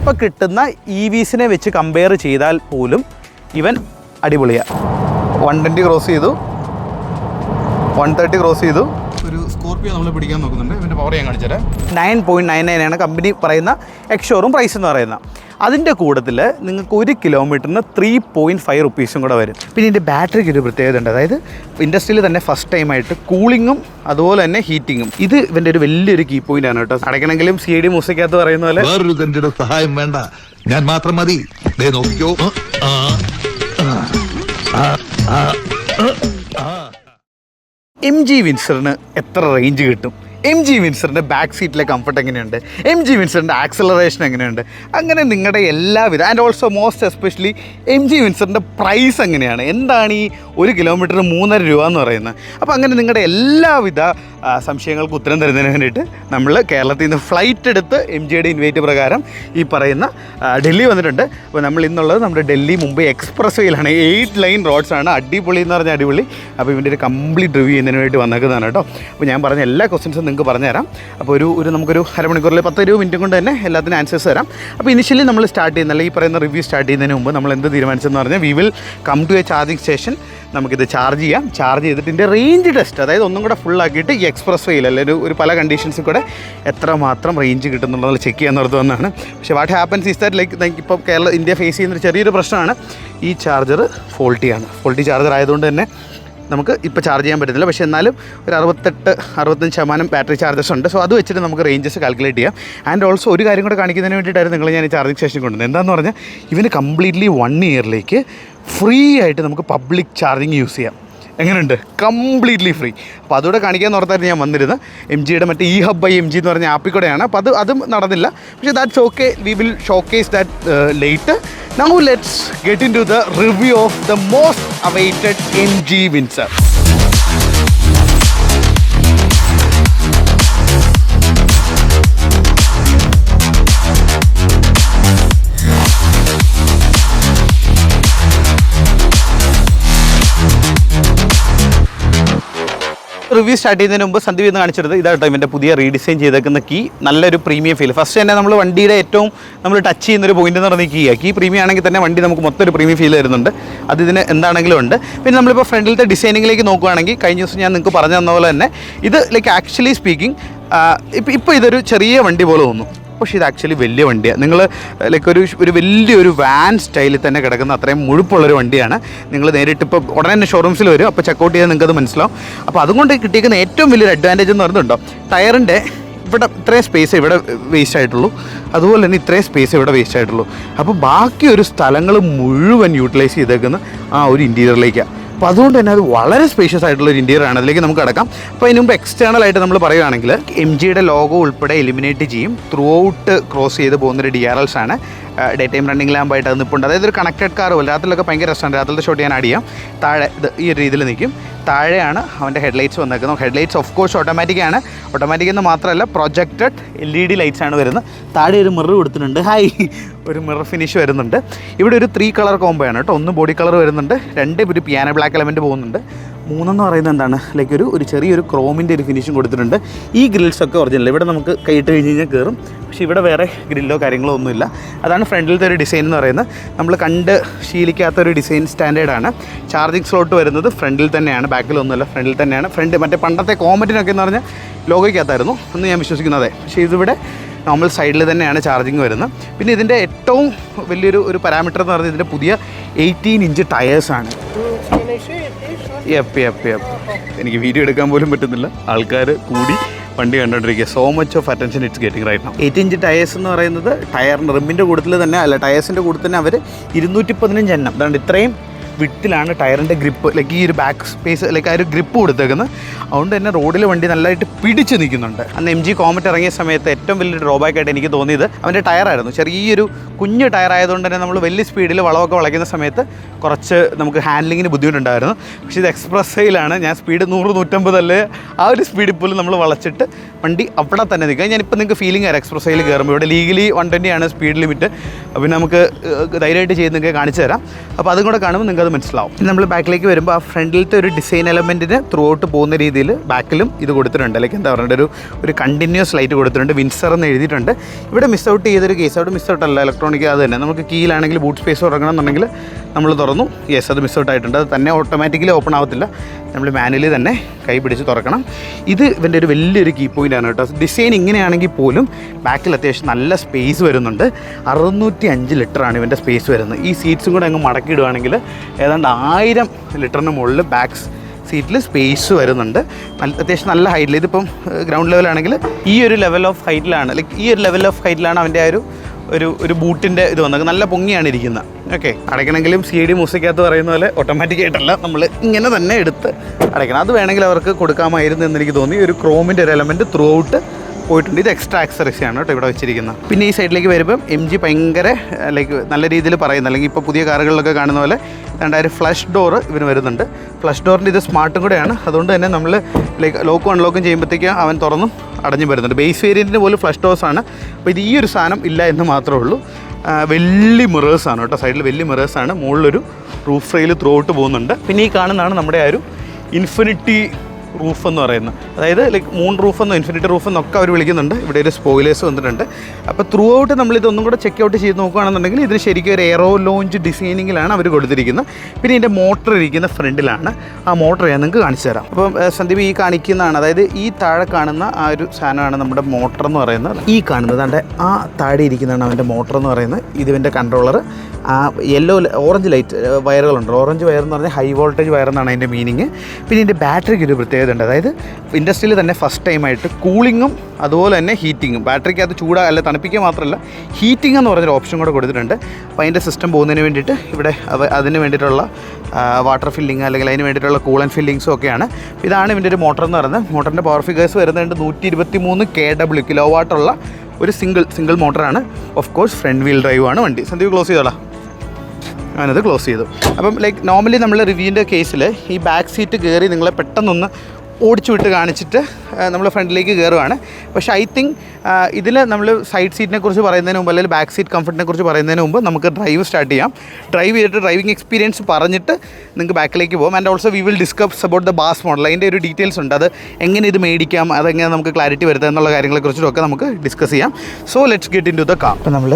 ഇപ്പോൾ കിട്ടുന്ന EVസിനെ വെച്ച് കമ്പയർ ചെയ്താൽ പോലും ഇവൻ അടിപൊളിയാണ്. 120 ക്രോസ് ചെയ്തു, 130 ക്രോസ് ചെയ്തു. ഒരു സ്കോർപ്പിയോ നമ്മൾ പിടിക്കാൻ നോക്കുന്നുണ്ട്. ഇവൻ്റെ പവർ ഞാൻ കാണിച്ചുതരാം. 9.99 ആണ് കമ്പനി പറയുന്ന എക്സ്-ഷോറൂം പ്രൈസ് എന്ന് പറയുന്നത്. അതിൻ്റെ കൂട്ടത്തിൽ നിങ്ങൾക്ക് 1 കിലോമീറ്ററിന് 3.5 റുപ്പീസും കൂടെ വരും. പിന്നെ ഇതിൻ്റെ ബാറ്ററിക്ക് ഒരു പ്രത്യേകത ഉണ്ട്. അതായത് ഇൻഡസ്ട്രിയിൽ തന്നെ ഫസ്റ്റ് ടൈമായിട്ട് കൂളിങ്ങും അതുപോലെ തന്നെ ഹീറ്റിങ്ങും. ഇത് ഇവൻ്റെ ഒരു വലിയൊരു കീ പോയിന്റ് ആണ് കേട്ടോ. അടയ്ക്കണമെങ്കിലും CD മൂസയ്ക്കകത്ത് പറയുന്ന പോലെ വേറൊരു സഹായം വേണ്ട, ഞാൻ മാത്രം മതി. നോക്കിയോ, MG വിൻസറിന് എത്ര റേഞ്ച് കിട്ടും? MG വിൻസറിൻ്റെ ബാക്ക് സീറ്റിലെ കംഫർട്ട് എങ്ങനെയുണ്ട്? MG വിൻസറിൻ്റെ ആക്സലറേഷൻ എങ്ങനെയുണ്ട്? അങ്ങനെ നിങ്ങളുടെ എല്ലാവിധ and also most especially MG വിൻസറിൻ്റെ പ്രൈസ് എങ്ങനെയാണ്? എന്താണ് ഈ 1 കിലോമീറ്ററിന് 3.5 രൂപ എന്ന് പറയുന്നത്? അപ്പോൾ അങ്ങനെ നിങ്ങളുടെ എല്ലാവിധ സംശയങ്ങൾക്ക് ഉത്തരം തരുന്നതിന് വേണ്ടിയിട്ട് നമ്മൾ കേരളത്തിൽ നിന്ന് ഫ്ലൈറ്റ് എടുത്ത് MGയുടെ ഇൻവൈറ്റ് പ്രകാരം ഈ പറയുന്ന ഡൽഹി വന്നിട്ടുണ്ട്. അപ്പോൾ നമ്മൾ ഇന്നുള്ളത് നമ്മുടെ ഡൽഹി മുംബൈ എക്സ്പ്രസ് വേയിലാണ്. 8 ലൈൻ റോഡ്സാണ്. അടിപൊളി എന്ന് പറഞ്ഞാൽ അടിപൊളി. അപ്പോൾ ഇവൻ്റെ ഒരു കംപ്ലീറ്റ് റിവ്യൂ ചെയ്യുന്നതിന് വേണ്ടി വന്നേക്കുന്നതാണ് കേട്ടോ. അപ്പോൾ ഞാൻ പറഞ്ഞ എല്ലാ ക്വസ്റ്റ്യൻസും നിങ്ങൾക്ക് പറഞ്ഞുതരാം. അപ്പോൾ നമുക്കൊരു അരമണിക്കൂറിൽ 10-20 മിനിറ്റ് കൊണ്ട് തന്നെ എല്ലാത്തിനും ആൻസേഴ്സ് തരാം. അപ്പോൾ ഇനിഷ്യലി നമ്മൾ സ്റ്റാർട്ട് ചെയ്യുന്നില്ല, ഈ പറയുന്ന റിവ്യൂ സ്റ്റാർട്ട് ചെയ്യുന്നതിന് മുമ്പ് നമ്മൾ എന്ത് തീരുമാനിച്ചെന്ന് പറഞ്ഞാൽ we will come to a charging station. നമുക്കിത് ചാർജ് ചെയ്യാം. ചാർജ് ചെയ്തിട്ട് ഇതിൻ്റെ റേഞ്ച് ടെസ്റ്റ്, അതായത് ഒന്നും കൂടെ ഫുള്ളാക്കിയിട്ട് ഈ എക്സ്പ്രസ് വേയിൽ അല്ലെങ്കിൽ ഒരു പല കണ്ടീഷൻസിൽ കൂടെ എത്രമാത്രം റേഞ്ച് കിട്ടുന്നുള്ളത് ചെക്ക് ചെയ്യാൻ നിർത്തുമെന്നാണ്. പക്ഷേ what happens is that like ഇപ്പോൾ ഇന്ത്യ ഫേസ് ചെയ്യുന്നൊരു ചെറിയൊരു പ്രശ്നമാണ്. ഈ ചാർജർ ഫോൾട്ടി ചാർജർ ആയതുകൊണ്ട് തന്നെ നമുക്ക് ഇപ്പോൾ ചാർജ് ചെയ്യാൻ പറ്റുന്നില്ല. പക്ഷേ എന്നാലും ഒരു 68-65% ബാറ്ററി ചാർജസ് ഉണ്ട്. സോ അത് വെച്ചിട്ട് നമുക്ക് റേഞ്ചസ് കാൽക്കുലേറ്റ് ചെയ്യാം. ആൻഡ് ഓൾസോ ഒരു കാര്യം കൂടെ കാണിക്കുന്നതിന് വേണ്ടിയിട്ടായിരുന്നു നിങ്ങൾ ഞാൻ ഈ ചാർജിങ് സ്റ്റേഷൻ കൊണ്ടുവന്നത്. എന്താണെന്ന് പറഞ്ഞാൽ ഇവന് കംപ്ലീറ്റ്ലി 1 ഇയറിലേക്ക് ഫ്രീ ആയിട്ട് നമുക്ക് പബ്ലിക് ചാർജിങ് യൂസ് ചെയ്യാം. എങ്ങനെയുണ്ട്? Completely free. അപ്പോൾ അതുകൂടെ കാണിക്കാമെന്ന് ഓർത്തായിരുന്നു ഞാൻ വന്നിരുന്നത്. MGയുടെ മറ്റേ eHub by MG എന്ന് പറഞ്ഞ ആപ്പിൽ കൂടെയാണ്. അപ്പോൾ അതും നടന്നില്ല. പക്ഷേ that's okay, we will showcase that later. Now let's get into the review of the most awaited MG Windsor. Review start ചെയ്യുന്നതിന് മുമ്പ് സന്ദീപ് എന്ന് കാണിച്ചത് ഇതാട്ടോ ഇവൻ്റെ പുതിയ റീഡിസൈൻ ചെയ്തേക്കുന്ന കീ. നല്ലൊരു പ്രീമിയം ഫീൽ. ഫസ്റ്റ് തന്നെ നമ്മൾ വണ്ടിയുടെ ഏറ്റവും നമ്മൾ ടച്ച് ചെയ്യുന്നൊരു പോയിന്റ് എന്ന് പറഞ്ഞാൽ കീ പ്രീമിയം ആണെങ്കിൽ തന്നെ വണ്ടി നമുക്ക് മൊത്തം ഒരു പ്രീമിയം ഫീൽ വരുന്നുണ്ട്. അത് ഇതിന് എന്താണെങ്കിലും ഉണ്ട്. പിന്നെ നമ്മളിപ്പോൾ ഫ്രണ്ടിലത്തെ ഡിസൈനിങ്ങിലേക്ക് നോക്കുകയാണെങ്കിൽ കഴിഞ്ഞ ദിവസം ഞാൻ നിങ്ങൾക്ക് പറഞ്ഞു തന്ന പോലെ തന്നെ ഇത് ലൈക്ക് ആക്ച്വലി സ്പീക്കിംഗ് ഇപ്പോൾ ഇതൊരു ചെറിയ വണ്ടി പോലെ തോന്നും. പക്ഷേ ഇത് ആക്ച്വലി വലിയ വണ്ടിയാണ്. നിങ്ങൾ ലൈക്ക് ഒരു വലിയൊരു വാൻ സ്റ്റൈലിൽ തന്നെ കിടക്കുന്ന അത്രയും മുഴുപ്പുള്ളൊരു വണ്ടിയാണ്. നിങ്ങൾ നേരിട്ട് ഇപ്പോൾ ഉടനെ തന്നെ ഷോറൂംസിൽ വരും. അപ്പോൾ ചെക്കൗട്ട് ചെയ്താൽ നിങ്ങൾക്കത് മനസ്സിലാവും. അപ്പോൾ അതുകൊണ്ട് കിട്ടിയിരിക്കുന്ന ഏറ്റവും വലിയൊരു അഡ്വാൻറ്റേജ് എന്ന് പറയുന്നുണ്ടോ, ടയറിൻ്റെ ഇവിടെ ഇത്രയും സ്പേസ് ഇവിടെ വേസ്റ്റ് ആയിട്ടുള്ളൂ, അതുപോലെ തന്നെ ഇത്രയും സ്പേസ് ഇവിടെ വേസ്റ്റ് ആയിട്ടുള്ളൂ. അപ്പോൾ ബാക്കി ഒരു സ്ഥലങ്ങൾ മുഴുവൻ യൂട്ടിലൈസ് ചെയ്തേക്കുന്ന ആ ഒരു ഇൻറ്റീരിയറിലേക്കാണ്. അപ്പോൾ അതുകൊണ്ട് തന്നെ അത് വളരെ സ്പേഷ്യസ് ആയിട്ടുള്ളൊരു ഇൻറ്റീരിയറാണ്. അതിലേക്ക് നമുക്ക് കിടക്കാം. അപ്പോൾ അതിന് മുമ്പ് എക്സ്റ്റേണൽ ആയിട്ട് നമ്മൾ പറയുകയാണെങ്കിൽ MGയുടെ ലോഗോ ഉൾപ്പെടെ എലിമിനേറ്റ് ചെയ്യും. ത്രൂ ഔട്ട് ക്രോസ് ചെയ്ത് പോകുന്നൊരു DRLs ആണ്. ഡേ ടൈം റണ്ണിങ് ലാമ്പായിട്ട് അത് നിൽപ്പുണ്ട്. അതായത് ഒരു കണക്റ്റഡ് കാർ പോലെ. രാത്രിയിലൊക്കെ ഭയങ്കര രസമാണ്. രാത്രിയിലത്തെ ഷോട്ട് ഞാൻ ആഡ് ചെയ്യാം. താഴെ ഈ ഒരു രീതിയിൽ നിൽക്കും. താഴെയാണ് അവൻ്റെ ഹെഡ്ലൈറ്റ്സ് വന്നേക്കുന്നത്. ഹെഡ്ലൈറ്റ്സ് ഓഫ് കോഴ്സ് ഓട്ടോമാറ്റിക്കാണ്. ഓട്ടോമാറ്റിക് എന്ന് മാത്രമല്ല പ്രൊജക്റ്റഡ് LED ലൈറ്റ്സ് ആണ് വരുന്നത്. താഴെ ഒരു മിറർ കൊടുത്തിട്ടുണ്ട്. ഒരു മിറർ ഫിനിഷ് വരുന്നുണ്ട്. ഇവിടെ ഒരു 3 കളർ കോംബോ ആണ് കേട്ടോ. 1 ബോഡി കളർ വരുന്നുണ്ട്, 2 ഒരു പിയാനോ ബ്ലാക്ക് എലമെൻറ്റ് പോകുന്നുണ്ട്. 3 എന്ന് പറയുന്നത് എന്താണ്, ലൈക്ക് ഒരു ചെറിയൊരു ക്രോമിൻ്റെ ഒരു ഫിനിഷും കൊടുത്തിട്ടുണ്ട്. ഈ ഗ്രിൽസൊക്കെ ഒറിജിനൽ. ഇവിടെ നമുക്ക് കൈയിട്ട് കഴിഞ്ഞ് കഴിഞ്ഞാൽ കയറും. പക്ഷേ ഇവിടെ വേറെ ഗ്രില്ലോ കാര്യങ്ങളോ ഒന്നുമില്ല. അതാണ് ഫ്രണ്ടിലത്തെ ഒരു ഡിസൈൻ എന്ന് പറയുന്നത്. നമ്മൾ കണ്ട് ശീലിക്കാത്തൊരു ഡിസൈൻ സ്റ്റാൻഡേർഡാണ്. ചാർജിങ് സ്ലോട്ട് വരുന്നത് ഫ്രണ്ടിൽ തന്നെയാണ്, ബാക്കിലൊന്നുമല്ല, ഫ്രണ്ടിൽ തന്നെയാണ്. മറ്റേ പണ്ടത്തെ കോമറ്റിനൊക്കെ എന്ന് പറഞ്ഞാൽ ലോഗോയ്ക്കകത്തായിരുന്നു എന്ന് ഞാൻ വിശ്വസിക്കുന്നത്. പക്ഷേ ഇതിവിടെ നോർമൽ സൈഡിൽ തന്നെയാണ് ചാർജിങ് വരുന്നത്. പിന്നെ ഇതിൻ്റെ ഏറ്റവും വലിയൊരു പാരാമീറ്റർ എന്ന് പറഞ്ഞാൽ ഇതിൻ്റെ പുതിയ 18 ഇഞ്ച് ടയേഴ്സാണ്. എനിക്ക് വീഡിയോ എടുക്കാൻ പോലും പറ്റുന്നില്ല, ആൾക്കാർ കൂടി വണ്ടി കണ്ടുകൊണ്ടിരിക്കുക. So much of attention it's getting right now. 8 inch tyres എന്ന് പറയുന്നത് ടയറിൻ്റെ റിമ്മിൻ്റെ കൂട്ടത്തിൽ തന്നെ അല്ല, ടയേഴ്സിൻ്റെ കൂട്ടത്തിൽ തന്നെ അവർ 215 എണ്ണം. അതുകൊണ്ട് ഇത്രയും വിട്ടിലാണ് ടയറിൻ്റെ ഗ്രിപ്പ്, ലൈക്ക് ഈ ഒരു ബാക്ക് സ്പേസ്, ലൈക്ക് ആ ഒരു ഗ്രിപ്പ് കൊടുത്തേക്കുന്നത്. അതുകൊണ്ട് തന്നെ റോഡിൽ വണ്ടി നല്ലതായിട്ട് പിടിച്ച് നിൽക്കുന്നുണ്ട്. അന്ന് MG കോമറ്റ് ഇറങ്ങിയ സമയത്ത് ഏറ്റവും വലിയൊരു ഡ്രോബാക്കായിട്ട് എനിക്ക് തോന്നിയത് അവൻ്റെ ടയറായിരുന്നു. ചെറിയൊരു കുഞ്ഞ് ടയർ ആയതുകൊണ്ട് തന്നെ നമ്മൾ വലിയ സ്പീഡിൽ വളവൊക്കെ വളയ്ക്കുന്ന സമയത്ത് കുറച്ച് നമുക്ക് ഹാൻഡ്ലിങ്ങിന് ബുദ്ധിമുട്ടുണ്ടായിരുന്നു. പക്ഷേ ഇത് എക്സ്പ്രസ് വേയിലാണ്. ഞാൻ സ്പീഡ് 100-150 അല്ലേ ആ ഒരു സ്പീഡിൽ പോലും നമ്മൾ വളച്ചിട്ട് വണ്ടി അവിടെ തന്നെ നിൽക്കുക. ഞാനിപ്പോൾ നിങ്ങൾക്ക് ഫീലിംഗ് ആയിരുന്നു എക്സ്പ്രസ് വേയിൽ കയറുമ്പോൾ. ഇവിടെ ലീഗലി 120 ആണ് സ്പീഡ് ലിമിറ്റ്. പിന്നെ നമുക്ക് ധൈര്യമായിട്ട് ചെയ്ത് നിങ്ങൾക്ക് കാണിച്ചു തരാം. അപ്പോൾ അതും കൂടെ കാണുമ്പോൾ നിങ്ങൾക്ക് അത് മനസ്സിലാവും. ഇനി നമ്മൾ ബാക്കിലേക്ക് വരുമ്പോൾ ആ ഫ്രണ്ടിലത്തെ ഒരു ഡിസൈൻ എലമെൻറ്റിന് ത്രൂ ഔട്ട് പോകുന്ന രീതിയിൽ ബാക്കിലും ഇത് കൊടുത്തിട്ടുണ്ട്. ലൈക്ക് എന്താ പറയുക, ഒരു കണ്ടിന്യൂസ് ലൈറ്റ് കൊടുത്തിട്ടുണ്ട്. വിൻസർ എന്ന് എഴുതിയിട്ടുണ്ട്. ഇവിടെ മിസ് ഔട്ട് ചെയ്തൊരു കേസ്, അവിടെ മിസ് ഔട്ടല്ല, ഇലക്ട്രോണിക് അത് തന്നെ. നമുക്ക് കീയിലാണെങ്കിൽ ബൂട്ട് സ്പേസ് തുടങ്ങണം എന്നുണ്ടെങ്കിൽ നമ്മൾ തുറന്നു, യെസ് അത് മിസ് ഔട്ട് ആയിട്ടുണ്ട്. അത് തന്നെ ഓട്ടോമാറ്റിക്കലി ഓപ്പൺ ആവത്തില്ല, നമ്മൾ മാനുവലി തന്നെ കൈ പിടിച്ച് തുറക്കണം. ഇത് ഇവൻ്റെ ഒരു വലിയൊരു കീ പോയിൻ്റാണ് കേട്ടോ. ഡിസൈൻ ഇങ്ങനെയാണെങ്കിൽ പോലും ബാക്കിൽ അത്യാവശ്യം നല്ല സ്പേസ് വരുന്നുണ്ട്. 605 ലിറ്ററാണ് ഇവൻ്റെ സ്പേസ് വരുന്നത്. ഈ സീറ്റ്സും കൂടെ അങ്ങ് മടക്കിയിടുകയാണെങ്കിൽ ഏതാണ്ട് 1000 ലിറ്ററിന് മുകളിൽ ബാക്ക് സീറ്റിൽ സ്പേസ് വരുന്നുണ്ട്. അത്യാവശ്യം നല്ല ഹൈറ്റിൽ, ഇതിപ്പം ഗ്രൗണ്ട് ലെവലാണെങ്കിൽ ഈ ഒരു ലെവൽ ഓഫ് ഹൈറ്റിലാണ്, ലൈക്ക് ഈ ഒരു ലെവൽ ഓഫ് ഹൈറ്റിലാണ് അവൻ്റെ ആ ഒരു ബൂട്ടിൻ്റെ ഇത് വന്നത്. നല്ല പൊങ്ങിയാണ് ഇരിക്കുന്നത്. ഓക്കെ, അടയ്ക്കണമെങ്കിലും CD മ്യൂസിക്കകത്ത് പറയുന്ന പോലെ ഓട്ടോമാറ്റിക്കായിട്ടല്ല, നമ്മൾ ഇങ്ങനെ തന്നെ എടുത്ത് അടയ്ക്കണം. അത് വേണമെങ്കിൽ അവർക്ക് കൊടുക്കാമായിരുന്നു എന്നെനിക്ക് തോന്നി. ഒരു ക്രോമിൻ്റെ ഒരു എലമെൻറ്റ് ത്രൂ ഔട്ട് പോയിട്ടുണ്ട്. ഇത് എക്സ്ട്രാ ആക്സറീസാണ് കേട്ടോ ഇവിടെ വെച്ചിരിക്കുന്നത്. പിന്നെ ഈ സൈഡിലേക്ക് വരുമ്പം MG ഭയങ്കര ലൈക്ക് നല്ല രീതിയിൽ പറയുന്നത്, അല്ലെങ്കിൽ ഇപ്പോൾ പുതിയ കാറുകളിലൊക്കെ കാണുന്ന പോലെ രണ്ടായിരം ഫ്ലഷ് ഡോറ് ഇവന് വരുന്നുണ്ട്. ഫ്ലഷ് ഡോറിൻ്റെ ഇത് സ്മാർട്ടും കൂടെയാണ്. അതുകൊണ്ട് തന്നെ നമ്മൾ ലൈക്ക് ലോക്കും അൺലോക്കും ചെയ്യുമ്പോഴത്തേക്കും അവൻ തുറന്നും അടഞ്ഞും വരുന്നുണ്ട്. ബേസ് വേരിയൻറ്റിന് പോലും ഫ്ലഷ് ഡോർസാണ്. അപ്പോൾ ഇത് ഈ ഒരു സാധനം ഇല്ല എന്ന് മാത്രമേ ഉള്ളൂ. വലിയ മിറേഴ്സാണ് കേട്ടോ, സൈഡിൽ വലിയ മിറേഴ്സാണ്. മുകളിലൊരു റൂഫ് റെയിൽ ത്രൂ ഔട്ട് പോകുന്നുണ്ട്. പിന്നെ ഈ കാണുന്നതാണ് നമ്മുടെ ആ ഒരു ഇൻഫിനിറ്റി റൂഫ് എന്ന് പറയുന്നത്. അതായത് ലൈക്ക് മൂൺ റൂഫ് എന്നോ ഇൻഫിനിറ്റി റൂഫ് എന്നൊക്കെ അവർ വിളിക്കുന്നുണ്ട്. ഇവിടെ ഒരു സ്പോയിലേഴ്സ് വന്നിട്ടുണ്ട്. അപ്പോൾ ത്രൂ ഔട്ട് നമ്മളിതൊന്നും കൂടെ ചെക്ക് ഔട്ട് ചെയ്ത് നോക്കുകയാണെന്നുണ്ടെങ്കിൽ ഇതിന് ശരിക്കും ഒരു എയറോ ലോഞ്ച് ഡിസൈനിങ്ങിലാണ് അവർ കൊടുത്തിരിക്കുന്നത്. പിന്നെ ഇതിൻ്റെ മോട്ടർ ഇരിക്കുന്ന ഫ്രണ്ടിലാണ്. ആ മോട്ടർ ഞാൻ നിങ്ങൾക്ക് കാണിച്ചു തരാം. അപ്പം സന്ദീപ് ഈ കാണിക്കുന്നതാണ്, അതായത് ഈ താഴെ കാണുന്ന ആ ഒരു സാധനമാണ് നമ്മുടെ മോട്ടർ എന്ന് പറയുന്നത്. ഈ കാണുന്നത് അതിൻ്റെ ആ താഴെ ഇരിക്കുന്നതാണ് അവൻ്റെ മോട്ടർ എന്ന് പറയുന്നത്. ഇതിൻ്റെ കൺട്രോളർ ആ ഓറഞ്ച് ലൈറ്റ് വയറുകളുണ്ട്. ഓറഞ്ച് വയർ എന്ന് പറഞ്ഞാൽ ഹൈ വോൾട്ടേജ് വയർ എന്നാണ് അതിൻ്റെ മീനിങ്. പിന്നെ ഇതിൻ്റെ ബാറ്ററിക്ക് ഒരു പ്രത്യേകത ഉണ്ട്. അതായത് ഇൻഡസ്ട്രിയിൽ തന്നെ ഫസ്റ്റ് ടൈമായിട്ട് കൂളിങ്ങും അതുപോലെ തന്നെ ഹീറ്റിങ്ങും, ബാറ്ററിക്കകത്ത് അല്ല തണുപ്പിക്കുക മാത്രമല്ല ഹീറ്റിംഗ് എന്ന് പറഞ്ഞൊരു ഓപ്ഷൻ കൂടെ കൊടുത്തിട്ടുണ്ട്. അപ്പോൾ അതിൻ്റെ സിസ്റ്റം പോകുന്നതിന് വേണ്ടിയിട്ട് ഇവിടെ അതിന് വേണ്ടിയിട്ടുള്ള വാട്ടർ ഫില്ലിങ് അല്ലെങ്കിൽ അതിന് വേണ്ടിയിട്ടുള്ള കൂളൻ ഫില്ലിങ്സും ഒക്കെയാണ്. ഇതാണ് ഇതിൻ്റെ ഒരു മോട്ടർ എന്ന് പറയുന്നത്. മോട്ടറിൻ്റെ പവർ ഫിഗേഴ്സ് വരുന്നുണ്ട് 123 kW കിലോ വാട്ടുള്ള ഒരു സിംഗിൾ മോട്ടറാണ്. Of course front wheel drive ആണ് വണ്ടി. സന്ദീപ് ക്ലോസ് ചെയ്തോളാം. ഞാനത് ക്ലോസ് ചെയ്തു. അപ്പം ലൈക്ക് നോർമലി നമ്മൾ റിവ്യൂവിൻ്റെ കേസിൽ ഈ ബാക്ക് സീറ്റ് കയറി നിങ്ങളെ പെട്ടെന്നൊന്ന് ഓടിച്ചു വിട്ട് കാണിച്ചിട്ട് നമ്മൾ ഫ്രണ്ടിലേക്ക് കയറുകയാണ്. പക്ഷേ ഐ തിങ്ക് ഇതിൽ നമ്മൾ സൈഡ് സീറ്റിനെ കുറിച്ച് പറയുന്നതിന് മുമ്പ് അല്ലെങ്കിൽ ബാക്ക് സീറ്റ് കംഫർട്ടിനെ കുറിച്ച് പറയുന്നതിന് മുമ്പ് നമുക്ക് ഡ്രൈവ് സ്റ്റാർട്ട് ചെയ്യാം. ഡ്രൈവ് ചെയ്തിട്ട് ഡ്രൈവിംഗ് എക്സ്പീരിയൻസ് പറഞ്ഞിട്ട് നിങ്ങൾക്ക് ബാക്കിലേക്ക് പോകും. And also we will discuss about the base model. അതിൻ്റെ ഒരു ഡീറ്റെയിൽസ് ഉണ്ട്, അത് എങ്ങനെ ഇത് മേടിക്കാം, അതെങ്ങനെ നമുക്ക് ക്ലാരിറ്റി വരുത്താം എന്നുള്ള കാര്യങ്ങളെക്കുറിച്ചിട്ടൊക്കെ നമുക്ക് ഡിസ്കസ് ചെയ്യാം. So let's get into the car. അപ്പോൾ നമ്മൾ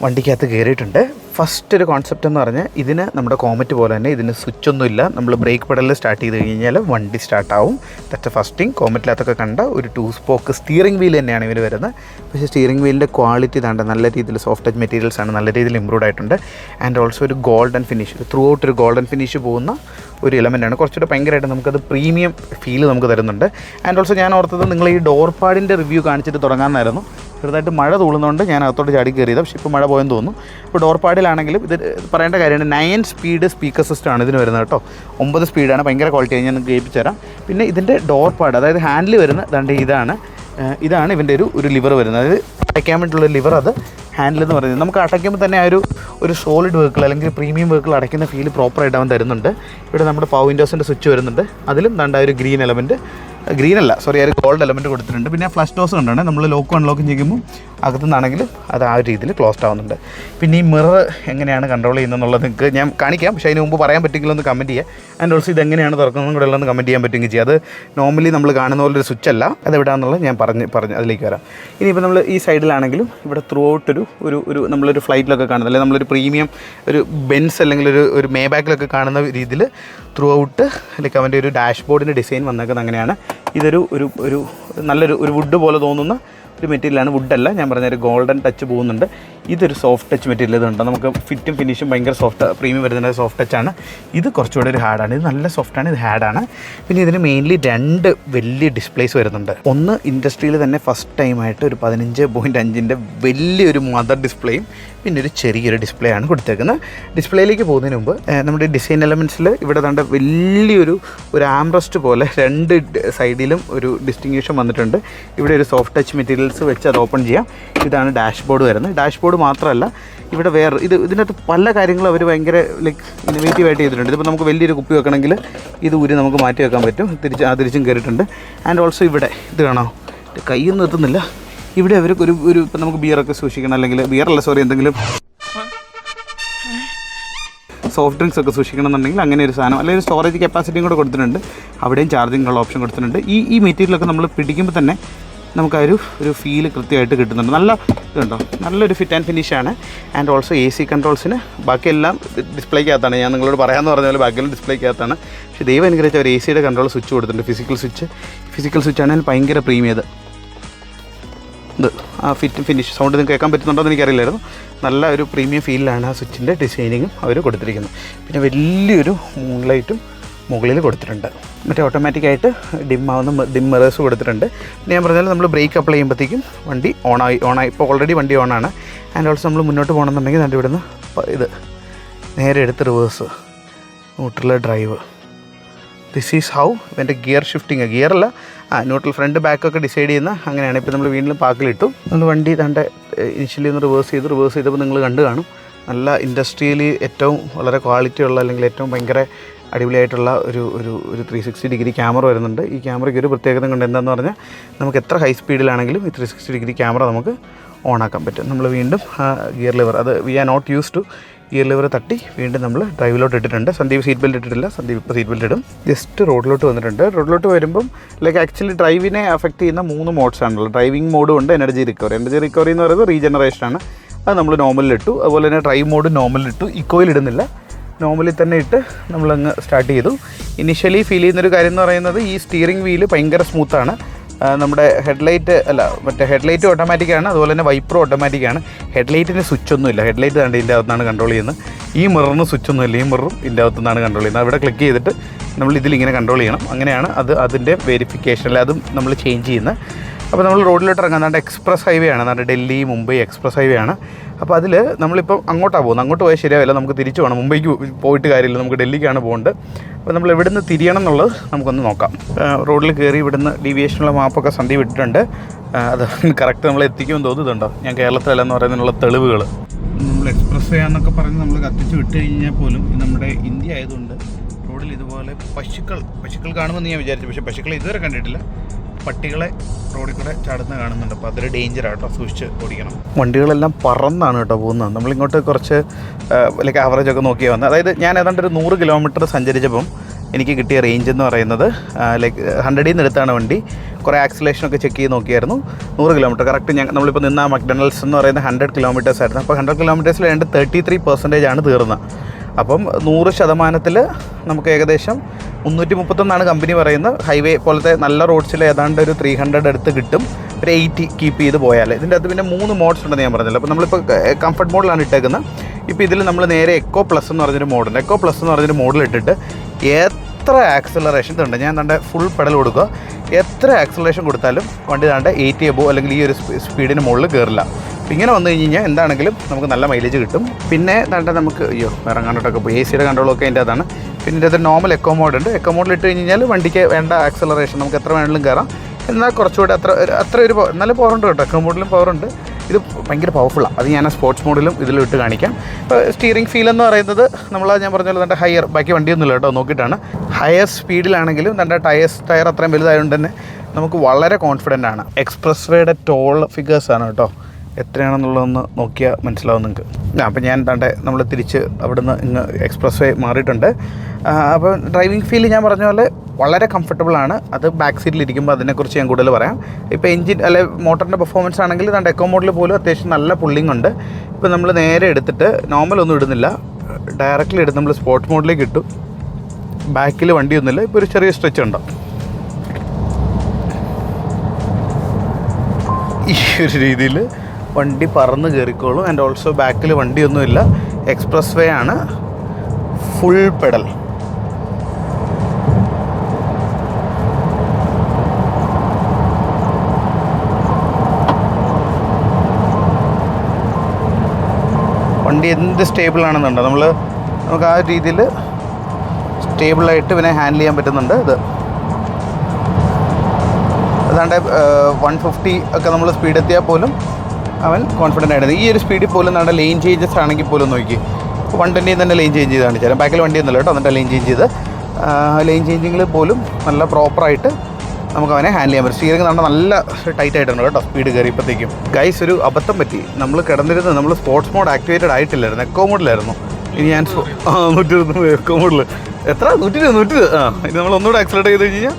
വണ്ടിക്കകത്ത് കയറിയിട്ടുണ്ട്. ഫസ്റ്റ് ഒരു കോൺസെപ്റ്റ് എന്ന് പറഞ്ഞാൽ ഇതിന് നമ്മുടെ കോമറ്റ് പോലെ തന്നെ ഇതിന് സ്വിച്ചൊന്നുമില്ല. നമ്മൾ ബ്രേക്ക് പെഡലിൽ സ്റ്റാർട്ട് ചെയ്ത് കഴിഞ്ഞാൽ വണ്ടി സ്റ്റാർട്ടാവും. That's first thing. കോമറ്റിലകത്തൊക്കെ കണ്ട ഒരു 2 സ്പോക്ക് സ്റ്റിയറിംഗ് വീൽ തന്നെയാണ് ഇവർ വരുന്നത്. പക്ഷേ സ്റ്റിയറിംഗ് വീലിൻ്റെ ക്വാളിറ്റി താണ്ട നല്ല രീതിയിൽ സോഫ്റ്റ് ടച്ച് മെറ്റീരിയൽസ് ആണ്, നല്ല രീതിയിൽ ഇമ്പ്രൂവ് ആയിട്ടുണ്ട്. ആൻഡ് ഓൾസോ ഒരു ഗോൾഡൻ ഫിനിഷ്, ത്രൂ ഔട്ട് ഒരു ഗോൾഡൻ ഫിനിഷ് പോകുന്ന ഒരു എലമെൻ്റാണ്. കുറച്ചുകൂടെ ഭയങ്കരമായിട്ട് നമുക്കത് പ്രീമിയം ഫീൽ നമുക്ക് തരുന്നുണ്ട്. ആൻഡ് ഓൾസോ ഞാൻ ഓർത്തത് നിങ്ങൾ ഈ ഡോർ പാഡിൻ്റെ റിവ്യൂ കാണിച്ചിട്ട് തുടങ്ങാമെന്നായിരുന്നു. ചെറുതായിട്ട് മഴ തൂളുന്നതുകൊണ്ട് ഞാൻ അകത്തോട്ട് ചാടി കയറിയത്. പക്ഷേ ഇപ്പോൾ മഴ പോയെന്ന് തോന്നുന്നു. ഇപ്പോൾ ഡോർ പാഡിലാണെങ്കിലും ഇത് പറയേണ്ട കാര്യമാണ്, 9 സ്പീഡ് സ്പീക്കർ സിസ്റ്റമാണ് ഇതിന് വരുന്നത് കേട്ടോ. 9 സ്പീഡാണ്, ഭയങ്കര ക്വാളിറ്റിയാണ്. ഞാൻ കേൾപ്പിച്ചു തരാം. പിന്നെ ഇതിൻ്റെ ഡോർ പാഡ്, അതായത് ഹാൻഡിൽ വരുന്ന ദാണ്ട് ഇതാണ് ഇവൻ്റെ ഒരു ലിവർ വരുന്നത്. അതായത് അടയ്ക്കാൻ വേണ്ടിയിട്ടുള്ള ലിവർ, അത് ഹാൻഡിൽ എന്ന് പറയുന്നത്. നമുക്ക് അടയ്ക്കുമ്പോൾ തന്നെ ആ ഒരു സോളിഡ് വെഹിക്കിൾ അല്ലെങ്കിൽ പ്രീമിയം വെഹിക്കിൾ അടയ്ക്കുന്ന ഫീൽ പ്രോപ്പറായിട്ട് അവൻ തരുന്നുണ്ട്. ഇവിടെ നമ്മുടെ പവർ വിൻഡോസിൻ്റെ സ്വിച്ച് വരുന്നുണ്ട്. അതിലും ദാണ്ട ഒരു ഗ്രീൻ എലമെൻറ്റ്, ഗ്രീനല്ല സോറി, ആ ഒരു ഗോൾഡ് എലമെൻറ്റ് കൊടുത്തിട്ടുണ്ട്. പിന്നെ ഫ്ലഷ് ഡോസ് കണ്ടാണ് നമ്മൾ ലോക്കും അൺലോക്കും ചെയ്യുമ്പോൾ അകത്തുനിന്നാണെങ്കിലും അത് ആ ഒരു രീതിയിൽ ക്ലോസ്ഡ് ആവുന്നുണ്ട്. പിന്നെ ഈ മിറർ എങ്ങനെയാണ് കൺട്രോൾ ചെയ്യുന്നതെന്നുള്ളത് നിങ്ങൾക്ക് ഞാൻ കാണിക്കാം. പക്ഷേ അതിന് മുമ്പ് പറയാൻ പറ്റുമെങ്കിൽ ഒന്ന് കമൻറ്റ് ചെയ്യുക. ആൻഡ് ഓൾസോ ഇതെങ്ങനെയാണ് തുറക്കുന്നതും കൂടെ ഉള്ളതെന്ന് കമൻറ്റ് ചെയ്യാൻ പറ്റുമെങ്കിൽ ചെയ്യുക. അത് നോർമലി നമ്മൾ കാണുന്ന പോലെ ഒരു സ്വിച്ച് അല്ല, അതെവിടാന്നുള്ളത് ഞാൻ പറഞ്ഞു അതിലേക്ക് വരാം. ഇനിയിപ്പോൾ നമ്മൾ ഈ സൈഡിലാണെങ്കിലും ഇവിടെ ത്രൂ ഔട്ട് ഒരു നമ്മളൊരു ഫ്ലൈറ്റിലൊക്കെ കാണുന്നത്, അല്ലെങ്കിൽ നമ്മളൊരു പ്രീമിയം ഒരു ബെൻസ് അല്ലെങ്കിൽ ഒരു മേബാക്കിലൊക്കെ കാണുന്ന രീതിയിൽ ത്രൂ ഔട്ട് ലൈക്ക് അവൻ്റെ ഒരു ഡാഷ്ബോർഡിൻ്റെ ഡിസൈൻ വന്നേക്കുന്നത് അങ്ങനെയാണ്. ഇതൊരു നല്ലൊരു വുഡ് പോലെ തോന്നുന്ന ഒരു മെറ്റീരിയലാണ്. വുഡല്ല, ഞാൻ പറഞ്ഞൊരു ഗോൾഡൻ ടച്ച് പോകുന്നുണ്ട്. ഇതൊരു സോഫ്റ്റ് ടച്ച് മെറ്റീരിയൽ ഇതുണ്ട്. നമുക്ക് ഫിറ്റും ഫിനിഷും ഭയങ്കര സോഫ്റ്റ്, പ്രീമിയം വരുന്ന സോഫ്റ്റ് ടച്ചാണ്. ഇത് കുറച്ചുകൂടെ ഒരു ഹാർഡാണ്. ഇത് നല്ല സോഫ്റ്റാണ്, ഇത് ഹാർഡാണ്. പിന്നെ ഇതിന് മെയിൻലി 2 വലിയ ഡിസ്പ്ലേസ് വരുന്നുണ്ട്. ഒന്ന് ഇൻഡസ്ട്രിയിൽ തന്നെ ഫസ്റ്റ് ടൈമായിട്ട് ഒരു 15.5 വലിയൊരു മദർ ഡിസ്പ്ലേയും പിന്നെ ഒരു ചെറിയൊരു ഡിസ്പ്ലേ ആണ് കൊടുത്തേക്കുന്നത്. ഡിസ്പ്ലേയിലേക്ക് പോകുന്നതിന് മുമ്പ് നമ്മുടെ ഡിസൈൻ എലമെൻറ്റ്സിൽ ഇവിടെ കണ്ട വലിയൊരു ആംബ്രസ്റ്റ് പോലെ 2 സൈഡിലും ഒരു ഡിസ്റ്റിങ്ഷൻ വന്നിട്ടുണ്ട്. ഇവിടെ ഒരു സോഫ്റ്റ് ടച്ച് മെറ്റീരിയൽസ് വെച്ച് അത് ഓപ്പൺ ചെയ്യാം. ഇതാണ് ഡാഷ്ബോർഡ് വരുന്നത്. ഡാഷ്ബോർഡ് മാത്രമല്ല, ഇവിടെ ഇതിനകത്ത് പല കാര്യങ്ങളും അവർ ഭയങ്കര ലൈക്ക് ഇന്നോവേറ്റീവായിട്ട് ചെയ്തിട്ടുണ്ട്. ഇതിപ്പോൾ നമുക്ക് വലിയൊരു കുപ്പി വെക്കണമെങ്കിൽ ഇത് ഊരി നമുക്ക് മാറ്റി വെക്കാൻ പറ്റും. തിരിച്ചും കയറിയിട്ടുണ്ട്. ആൻഡ് ഓൾസോ ഇവിടെ ഇത് കാണാം, കൈയൊന്നും എത്തുന്നില്ല. ഇവിടെ അവർക്ക് ഇപ്പം നമുക്ക് ബിയറൊക്കെ സൂക്ഷിക്കണം, അല്ലെങ്കിൽ ബിയറല്ല സോറി, എന്തെങ്കിലും സോഫ്റ്റ് ഡ്രിങ്ക്സ് ഒക്കെ സൂക്ഷിക്കണമെന്നുണ്ടെങ്കിൽ അങ്ങനെ ഒരു സാധനം, അല്ലെങ്കിൽ ഒരു സ്റ്റോറേജ് കപ്പാസിറ്റിയും കൂടെ കൊടുത്തിട്ടുണ്ട്. അവിടെയും ചാർജിങ്ങുള്ള ഓപ്ഷൻ കൊടുത്തിട്ടുണ്ട്. ഈ മെറ്റീരിയലൊക്കെ നമ്മൾ പിടിക്കുമ്പോൾ തന്നെ നമുക്ക് ആ ഒരു ഫീൽ കൃത്യമായിട്ട് കിട്ടുന്നുണ്ട്. നല്ല ഇതുണ്ടോ, നല്ലൊരു ഫിറ്റ് ആൻഡ് ഫിനിഷാണ്. ആൻഡ് ഓൾസോ AC കൺട്രോൾസിന് ബാക്കിയെല്ലാം ഡിസ്പ്ലേക്കകത്താണ്. ഞാൻ നിങ്ങളോട് പറയാമെന്ന് പറഞ്ഞ പോലെ ബാക്കിയെല്ലാം ഡിസ്പ്ലേക്കകത്താണ്. പക്ഷേ ദൈവം അനുഗ്രഹിച്ച ഒരു AC കൺട്രോൾ സ്വിച്ച് കൊടുത്തിട്ടുണ്ട്. ഫിസിക്കൽ സ്വിച്ച് ആണെങ്കിൽ ഭയങ്കര പ്രീമിയം. ഇത് ആ ഫിറ്റ് ഫിനിഷ് സൗണ്ട് നിങ്ങൾക്ക് കേൾക്കാൻ പറ്റുന്നുണ്ടോ എന്ന് എനിക്കറിയില്ലായിരുന്നു. നല്ല ഒരു പ്രീമിയം ഫീലിലാണ് ആ സ്വിച്ചിൻ്റെ ഡിസൈനിങ്ങും അവർ കൊടുത്തിരിക്കുന്നത്. പിന്നെ വലിയൊരു മൂൺലൈറ്റും മുകളിൽ കൊടുത്തിട്ടുണ്ട്. മറ്റേ ഓട്ടോമാറ്റിക്കായിട്ട് ഡിം മിറേഴ്സ് കൊടുത്തിട്ടുണ്ട്. പിന്നെ ഞാൻ പറഞ്ഞാൽ നമ്മൾ ബ്രേക്ക് അപ്ലൈ ചെയ്യുമ്പോഴത്തേക്കും വണ്ടി ഓണായി. ഇപ്പോൾ ഓൾറെഡി വണ്ടി ഓണാണ്. ആൻഡ് ഓൾസോ നമ്മൾ മുന്നോട്ട് പോകണമെന്നുണ്ടെങ്കിൽ നമ്മുടെ ഇവിടുന്ന് ഇത് നേരെ എടുത്ത് reverse, neutral drive. This is how ഇതിൻ്റെ ഗിയർ ഷിഫ്റ്റിങ്, ഗിയറല്ല ന്യൂട്രൽ ഫ്രണ്ട് ബാക്കൊക്കെ ഡിസൈഡ് ചെയ്യുന്ന അങ്ങനെയാണ്. ഇപ്പോൾ നമ്മൾ വീണ്ടും പാക്കിലിട്ടു. നമ്മൾ വണ്ടി തൻ്റെ ഇനിഷ്യലി ഒന്ന് റിവേഴ്സ് ചെയ്തപ്പോൾ നിങ്ങൾ കണ്ടു കാണും. നല്ല ഇൻഡസ്ട്രിയലി ഏറ്റവും വളരെ ക്വാളിറ്റി ഉള്ള, അല്ലെങ്കിൽ ഏറ്റവും ഭയങ്കര അടിപൊളിയായിട്ടുള്ള ഒരു 360 ഡിഗ്രി ക്യാമറ വരുന്നുണ്ട്. ഈ ക്യാമറയ്ക്ക് ഒരു പ്രത്യേകത കൊണ്ട് എന്താണെന്ന് പറഞ്ഞാൽ നമുക്ക് എത്ര ഹൈ സ്പീഡിലാണെങ്കിലും ഈ 360 ഡിഗ്രി ക്യാമറ നമുക്ക് ഓണാക്കാൻ പറ്റും. നമ്മൾ വീണ്ടും ഗിയർ ലിവർ, അത് we are not use to gear lever തട്ടി വീണ്ടും നമ്മൾ ഡ്രൈവിലോട്ട് ഇട്ടിട്ടുണ്ട്. സന്ദീപ് സീറ്റ് ബെൽറ്റ് ഇട്ടിട്ടില്ല. സന്ദീപ് ഇപ്പോൾ സീറ്റ് ബെൽറ്റ് ഇടും. ജസ്റ്റ് റോഡിലോട്ട് വന്നിട്ടുണ്ട്. റോഡിലോട്ട് വരുമ്പം ആക്ച്വലി ഡ്രൈവിനെ അഫക്റ്റ് ചെയ്യുന്ന 3 മോഡ്സ് ആണല്ലോ. ഡ്രൈവിംഗ് മോഡും ഉണ്ട്, എനർജി റിക്കവറി എന്ന് പറയുന്നത് റീജനറേഷനാണ്. അത് നമ്മൾ നോർമലിലിട്ടു. അതുപോലെ തന്നെ ഡ്രൈവ് മോഡ് നോർമലിലിട്ടു. ഇക്കോയിൽ ഇടുന്നില്ല, നോർമലി തന്നെ ഇട്ട് നമ്മളങ്ങ് സ്റ്റാർട്ട് ചെയ്തു. ഇനിഷ്യലി ഫീൽ ചെയ്യുന്നൊരു കാര്യം എന്ന് പറയുന്നത് ഈ സ്റ്റിയറിംഗ് വീല് ഭയങ്കര സ്മൂത്താണ്. നമ്മുടെ ഹെഡ്ലൈറ്റ് ഓട്ടോമാറ്റിക്കാണ്. അതുപോലെ തന്നെ വൈപ്പറും ഓട്ടോമാറ്റിക്കാണ്. ഹെഡ്ലൈറ്റിന് സ്വിച്ചൊന്നുമില്ല. ഹെഡ്ലൈറ്റ് കണ്ട് ഇതിൻ്റെ അകത്തുനിന്നാണ് കൺട്രോൾ ചെയ്യുന്നത്. ഈ മിററിന് സ്വിച്ചൊന്നുമില്ല. ഈ മിററും ഇതിൻ്റെ അകത്തുനിന്നാണ് കൺട്രോൾ ചെയ്യുന്നത്. അവിടെ ക്ലിക്ക് ചെയ്തിട്ട് നമ്മൾ ഇതിലിങ്ങനെ കൺട്രോൾ ചെയ്യണം. അങ്ങനെയാണ് അതിൻ്റെ വെരിഫിക്കേഷനിൽ അതും നമ്മൾ ചേഞ്ച് ചെയ്യുന്നത്. അപ്പോൾ നമ്മൾ റോഡിലോട്ട് ഇറങ്ങാൻ എക്സ്പ്രസ് ഹൈവേ ആണ്. ഡൽഹി മുംബൈ എക്സ്പ്രസ് ഹൈവേ ആണ്. അപ്പോൾ അതിൽ നമ്മളിപ്പോൾ അങ്ങോട്ടാണ് പോകുന്നത്. അങ്ങോട്ട് പോയാൽ ശരിയാവില്ല, നമുക്ക് തിരിച്ചു പോകണം. മുംബൈക്ക് പോയിട്ട് കാര്യമില്ല, നമുക്ക് ഡൽഹിക്കാണ് പോകേണ്ടത്. അപ്പോൾ നമ്മൾ എവിടെ നിന്ന് തിരിയണം എന്നുള്ളത് നമുക്കൊന്ന് നോക്കാം. റോഡിൽ കയറി ഇവിടുന്ന് ഡീവിയേഷനുള്ള മാപ്പൊക്കെ സന്ദീപ് ഇട്ടിട്ടുണ്ട്. അത് കറക്റ്റ് നമ്മൾ എത്തിക്കുമെന്ന് തോന്നുന്നുണ്ടോ? ഞാൻ കേരളത്തിലല്ലെന്ന് പറയുന്നതിനുള്ള തെളിവുകൾ. നമ്മൾ എക്സ്പ്രസ് വേ എന്നൊക്കെ പറഞ്ഞ് നമ്മൾ കത്തിച്ച് വിട്ട് കഴിഞ്ഞാൽ പോലും നമ്മുടെ ഇന്ത്യ ആയതുകൊണ്ട് റോഡിൽ ഇതുപോലെ പശുക്കൾ കാണുമെന്ന് ഞാൻ വിചാരിച്ചു. പക്ഷേ പശുക്കളെ ഇതുവരെ കണ്ടിട്ടില്ല. പട്ടികളെ റോഡിൽ കൂടെ ചാടുന്ന കാണുന്നുണ്ട്. അപ്പോൾ അതൊരു ഡേഞ്ചറാട്ടോ, സൂക്ഷിച്ച് ഓടിക്കണം. വണ്ടികളെല്ലാം പറന്നാണ് കേട്ടോ പോകുന്നത്. നമ്മളിങ്ങോട്ട് കുറച്ച് ആവറേജൊക്കെ നോക്കിയാൽ വന്നത്. അതായത് ഞാൻ ഏതാണ്ട് ഒരു 100 കിലോമീറ്റർ സഞ്ചരിച്ചപ്പം എനിക്ക് കിട്ടിയ റേഞ്ച് എന്ന് പറയുന്നത് 100ൽ നിന്ന് എടുത്താണ് വണ്ടി. കുറേ ആക്സിലേഷനൊക്കെ ചെക്ക് ചെയ്ത് നോക്കിയായിരുന്നു. 100 കിലോമീറ്റർ കറക്റ്റ്. നമ്മളിപ്പോൾ നിന്ന മക്ഡൊണാൾഡ്സ് എന്ന് പറയുന്നത് 100 കിലോമീറ്റേഴ്സ് ആയിരുന്നു. അപ്പോൾ 100 കിലോമീറ്റേഴ്സിൽ ഏതാണ്ട് 33% ആണ് തീർന്നത്. അപ്പം 100% നമുക്ക് ഏകദേശം 331 കമ്പനി പറയുന്നത്. ഹൈവേ പോലത്തെ നല്ല റോഡ്സിൽ ഏതാണ്ട് ഒരു 300 അടുത്ത് കിട്ടും. ഒരു 80 കീപ്പ് ചെയ്ത് പോയാൽ. ഇതിൻ്റെ അകത്ത് പിന്നെ 3 മോഡ്സ് ഉണ്ടെന്ന് ഞാൻ പറഞ്ഞില്ല. അപ്പോൾ നമ്മളിപ്പോൾ കംഫർട്ട് മോഡിലാണ് ഇട്ടേക്കുന്നത്. ഇപ്പോൾ ഇതിൽ നമ്മൾ നേരെ എക്കോ പ്ലസ് എന്ന് പറഞ്ഞൊരു മോഡുണ്ട്. എക്കോ പ്ലസ് എന്ന് പറഞ്ഞൊരു മോഡിൽ ഇട്ടിട്ട് എത്ര ആക്സലറേഷൻ ഉണ്ട്, ഞാൻ തൻ്റെ ഫുൾ പെഡൽ കൊടുക്കുക, എത്ര ആക്സലറേഷൻ കൊടുത്താലും വണ്ടി താണ്ട് 80 എബോ അല്ലെങ്കിൽ ഈ ഒരു സ്പീഡിന് മുകളിൽ കയറില്ല. ഇങ്ങനെ വന്നു കഴിഞ്ഞാൽ എന്താണെങ്കിലും നമുക്ക് നല്ല മൈലേജ് കിട്ടും. പിന്നെ നമുക്ക് ഇറങ്ങാനോട്ടൊക്കെ പോയി AC കൺട്രോളൊക്കെ അതിൻ്റെ അതാണ്. പിന്നെ ഇതിൻ്റെ നോർമൽ എക്കോ മോഡ് ഉണ്ട്. എക്കോ മോഡിൽ ഇട്ട് കഴിഞ്ഞാൽ വണ്ടിക്ക് വേണ്ട ആക്സലറേഷൻ നമുക്ക് എത്ര വേണമെങ്കിലും കയറാം. എന്നാൽ കുറച്ചുകൂടെ അത്ര ഒരു നല്ല പവറുണ്ട് കേട്ടോ. എക്കോ മോഡിലും പവറുണ്ട്. ഇത് ഭയങ്കര പവർഫുള്ളാണ്. അത് ഞാൻ സ്പോർട്സ് മോഡിലും ഇതിലും ഇട്ട് കാണിക്കാം. ഇപ്പോൾ സ്റ്റിയറിംഗ് ഫീൽ എന്ന് പറയുന്നത് ഞാൻ പറഞ്ഞ പോലെ ഹയർ, ബാക്കി വണ്ടിയൊന്നുമില്ല കേട്ടോ, നോക്കിയിട്ടാണ്. ഹയർ സ്പീഡിലാണെങ്കിലും ടയർ അത്രയും വലുതായതുകൊണ്ട് തന്നെ നമുക്ക് വളരെ കോൺഫിഡൻ്റ് ആണ്. എക്സ്പ്രസ് വേയുടെ ടോൾ ഫിഗേഴ്സാണ് കേട്ടോ. എത്രയാണെന്നുള്ളതൊന്ന് നോക്കിയാൽ മനസ്സിലാവും നിങ്ങൾക്ക്. അപ്പോൾ ഞാൻ നമ്മൾ തിരിച്ച് അവിടുന്ന് ഇങ്ങ് എക്സ്പ്രസ് വേ മാറിയിട്ടുണ്ട്. അപ്പോൾ ഡ്രൈവിംഗ് ഫീൽ ഞാൻ പറഞ്ഞ പോലെ വളരെ കംഫർട്ടബിളാണ്. അത് ബാക്ക് സീറ്റിലിരിക്കുമ്പോൾ അതിനെക്കുറിച്ച് ഞാൻ കൂടുതൽ പറയാം. ഇപ്പോൾ എഞ്ചിൻ മോട്ടറിൻ്റെ പെർഫോമൻസ് ആണെങ്കിൽ എക്കോ മോഡിൽ പോലും അത്യാവശ്യം നല്ല പുള്ളിങ് ഉണ്ട്. ഇപ്പോൾ നമ്മൾ നേരെ എടുത്തിട്ട് നോർമലൊന്നും ഇടുന്നില്ല, ഡയറക്റ്റ്ലി എടുത്ത് നമ്മൾ സ്പോർട്സ് മോഡിലേക്ക് ഇട്ടു. ബാക്കിൽ വണ്ടിയൊന്നുമില്ല. ഇപ്പോൾ ഒരു ചെറിയ സ്ട്രെച്ച് ഉണ്ടോ, ഈ ഒരു രീതിയിൽ വണ്ടി പറന്ന് കയറിക്കോളും. ആൻഡ് ഓൾസോ ബാക്കിൽ വണ്ടിയൊന്നുമില്ല. എക്സ്പ്രസ് വേ ആണ്, ഫുൾ പെഡൽ. വണ്ടി എന്ത് സ്റ്റേബിളാണെന്നുണ്ടോ, നമുക്ക് ആ രീതിയിൽ സ്റ്റേബിളായിട്ട് ഇവനെ ഹാൻഡിൽ ചെയ്യാൻ പറ്റുന്നുണ്ട്. അതാണ്ട് 150 ഒക്കെ നമ്മൾ സ്പീഡ് എത്തിയാൽ പോലും അവൻ കോൺഫിഡൻ്റ് ആയിരുന്നു. ഈ ഒരു സ്പീഡിൽ പോലും നമ്മുടെ ലൈൻ ചേഞ്ചസ് ആണെങ്കിൽ പോലും നോക്കി 120 തന്നെ ലൈൻ ചേഞ്ച് ചെയ്ത് കാണിച്ചാൽ ബാക്കിൽ വണ്ടിയൊന്നുമില്ല കേട്ടോ. എന്നിട്ട് ലൈൻ ചേഞ്ച് ചെയ്ത് ലൈൻ ചേഞ്ചിങ്ങിൽ പോലും നല്ല പ്രോപ്പറായിട്ട് നമുക്ക് അവനെ ഹാൻഡിൽ ചെയ്യാൻ പറ്റും. സ്റ്റിയറിംഗ് നല്ല ടൈറ്റ് ആയിട്ടുണ്ട് കേട്ടോ സ്പീഡ് കയറിയപ്പോഴത്തേക്കും. ഗൈസ്, ഒരു അബദ്ധം പറ്റി. നമ്മൾ കിടന്നിരുന്നത് നമ്മൾ സ്പോർട്സ് മോഡ് ആക്ടിവേറ്റഡ് ആയിട്ടില്ലായിരുന്നു, എക്കോ മോഡിലായിരുന്നു. ഇനി ഞാൻ 120 എക്കോ മോഡിൽ എത്ര 120 ഇനി നമ്മൾ ഒന്നുകൂടെ ആക്സിലേറ്റ് ചെയ്ത് കഴിഞ്ഞാൽ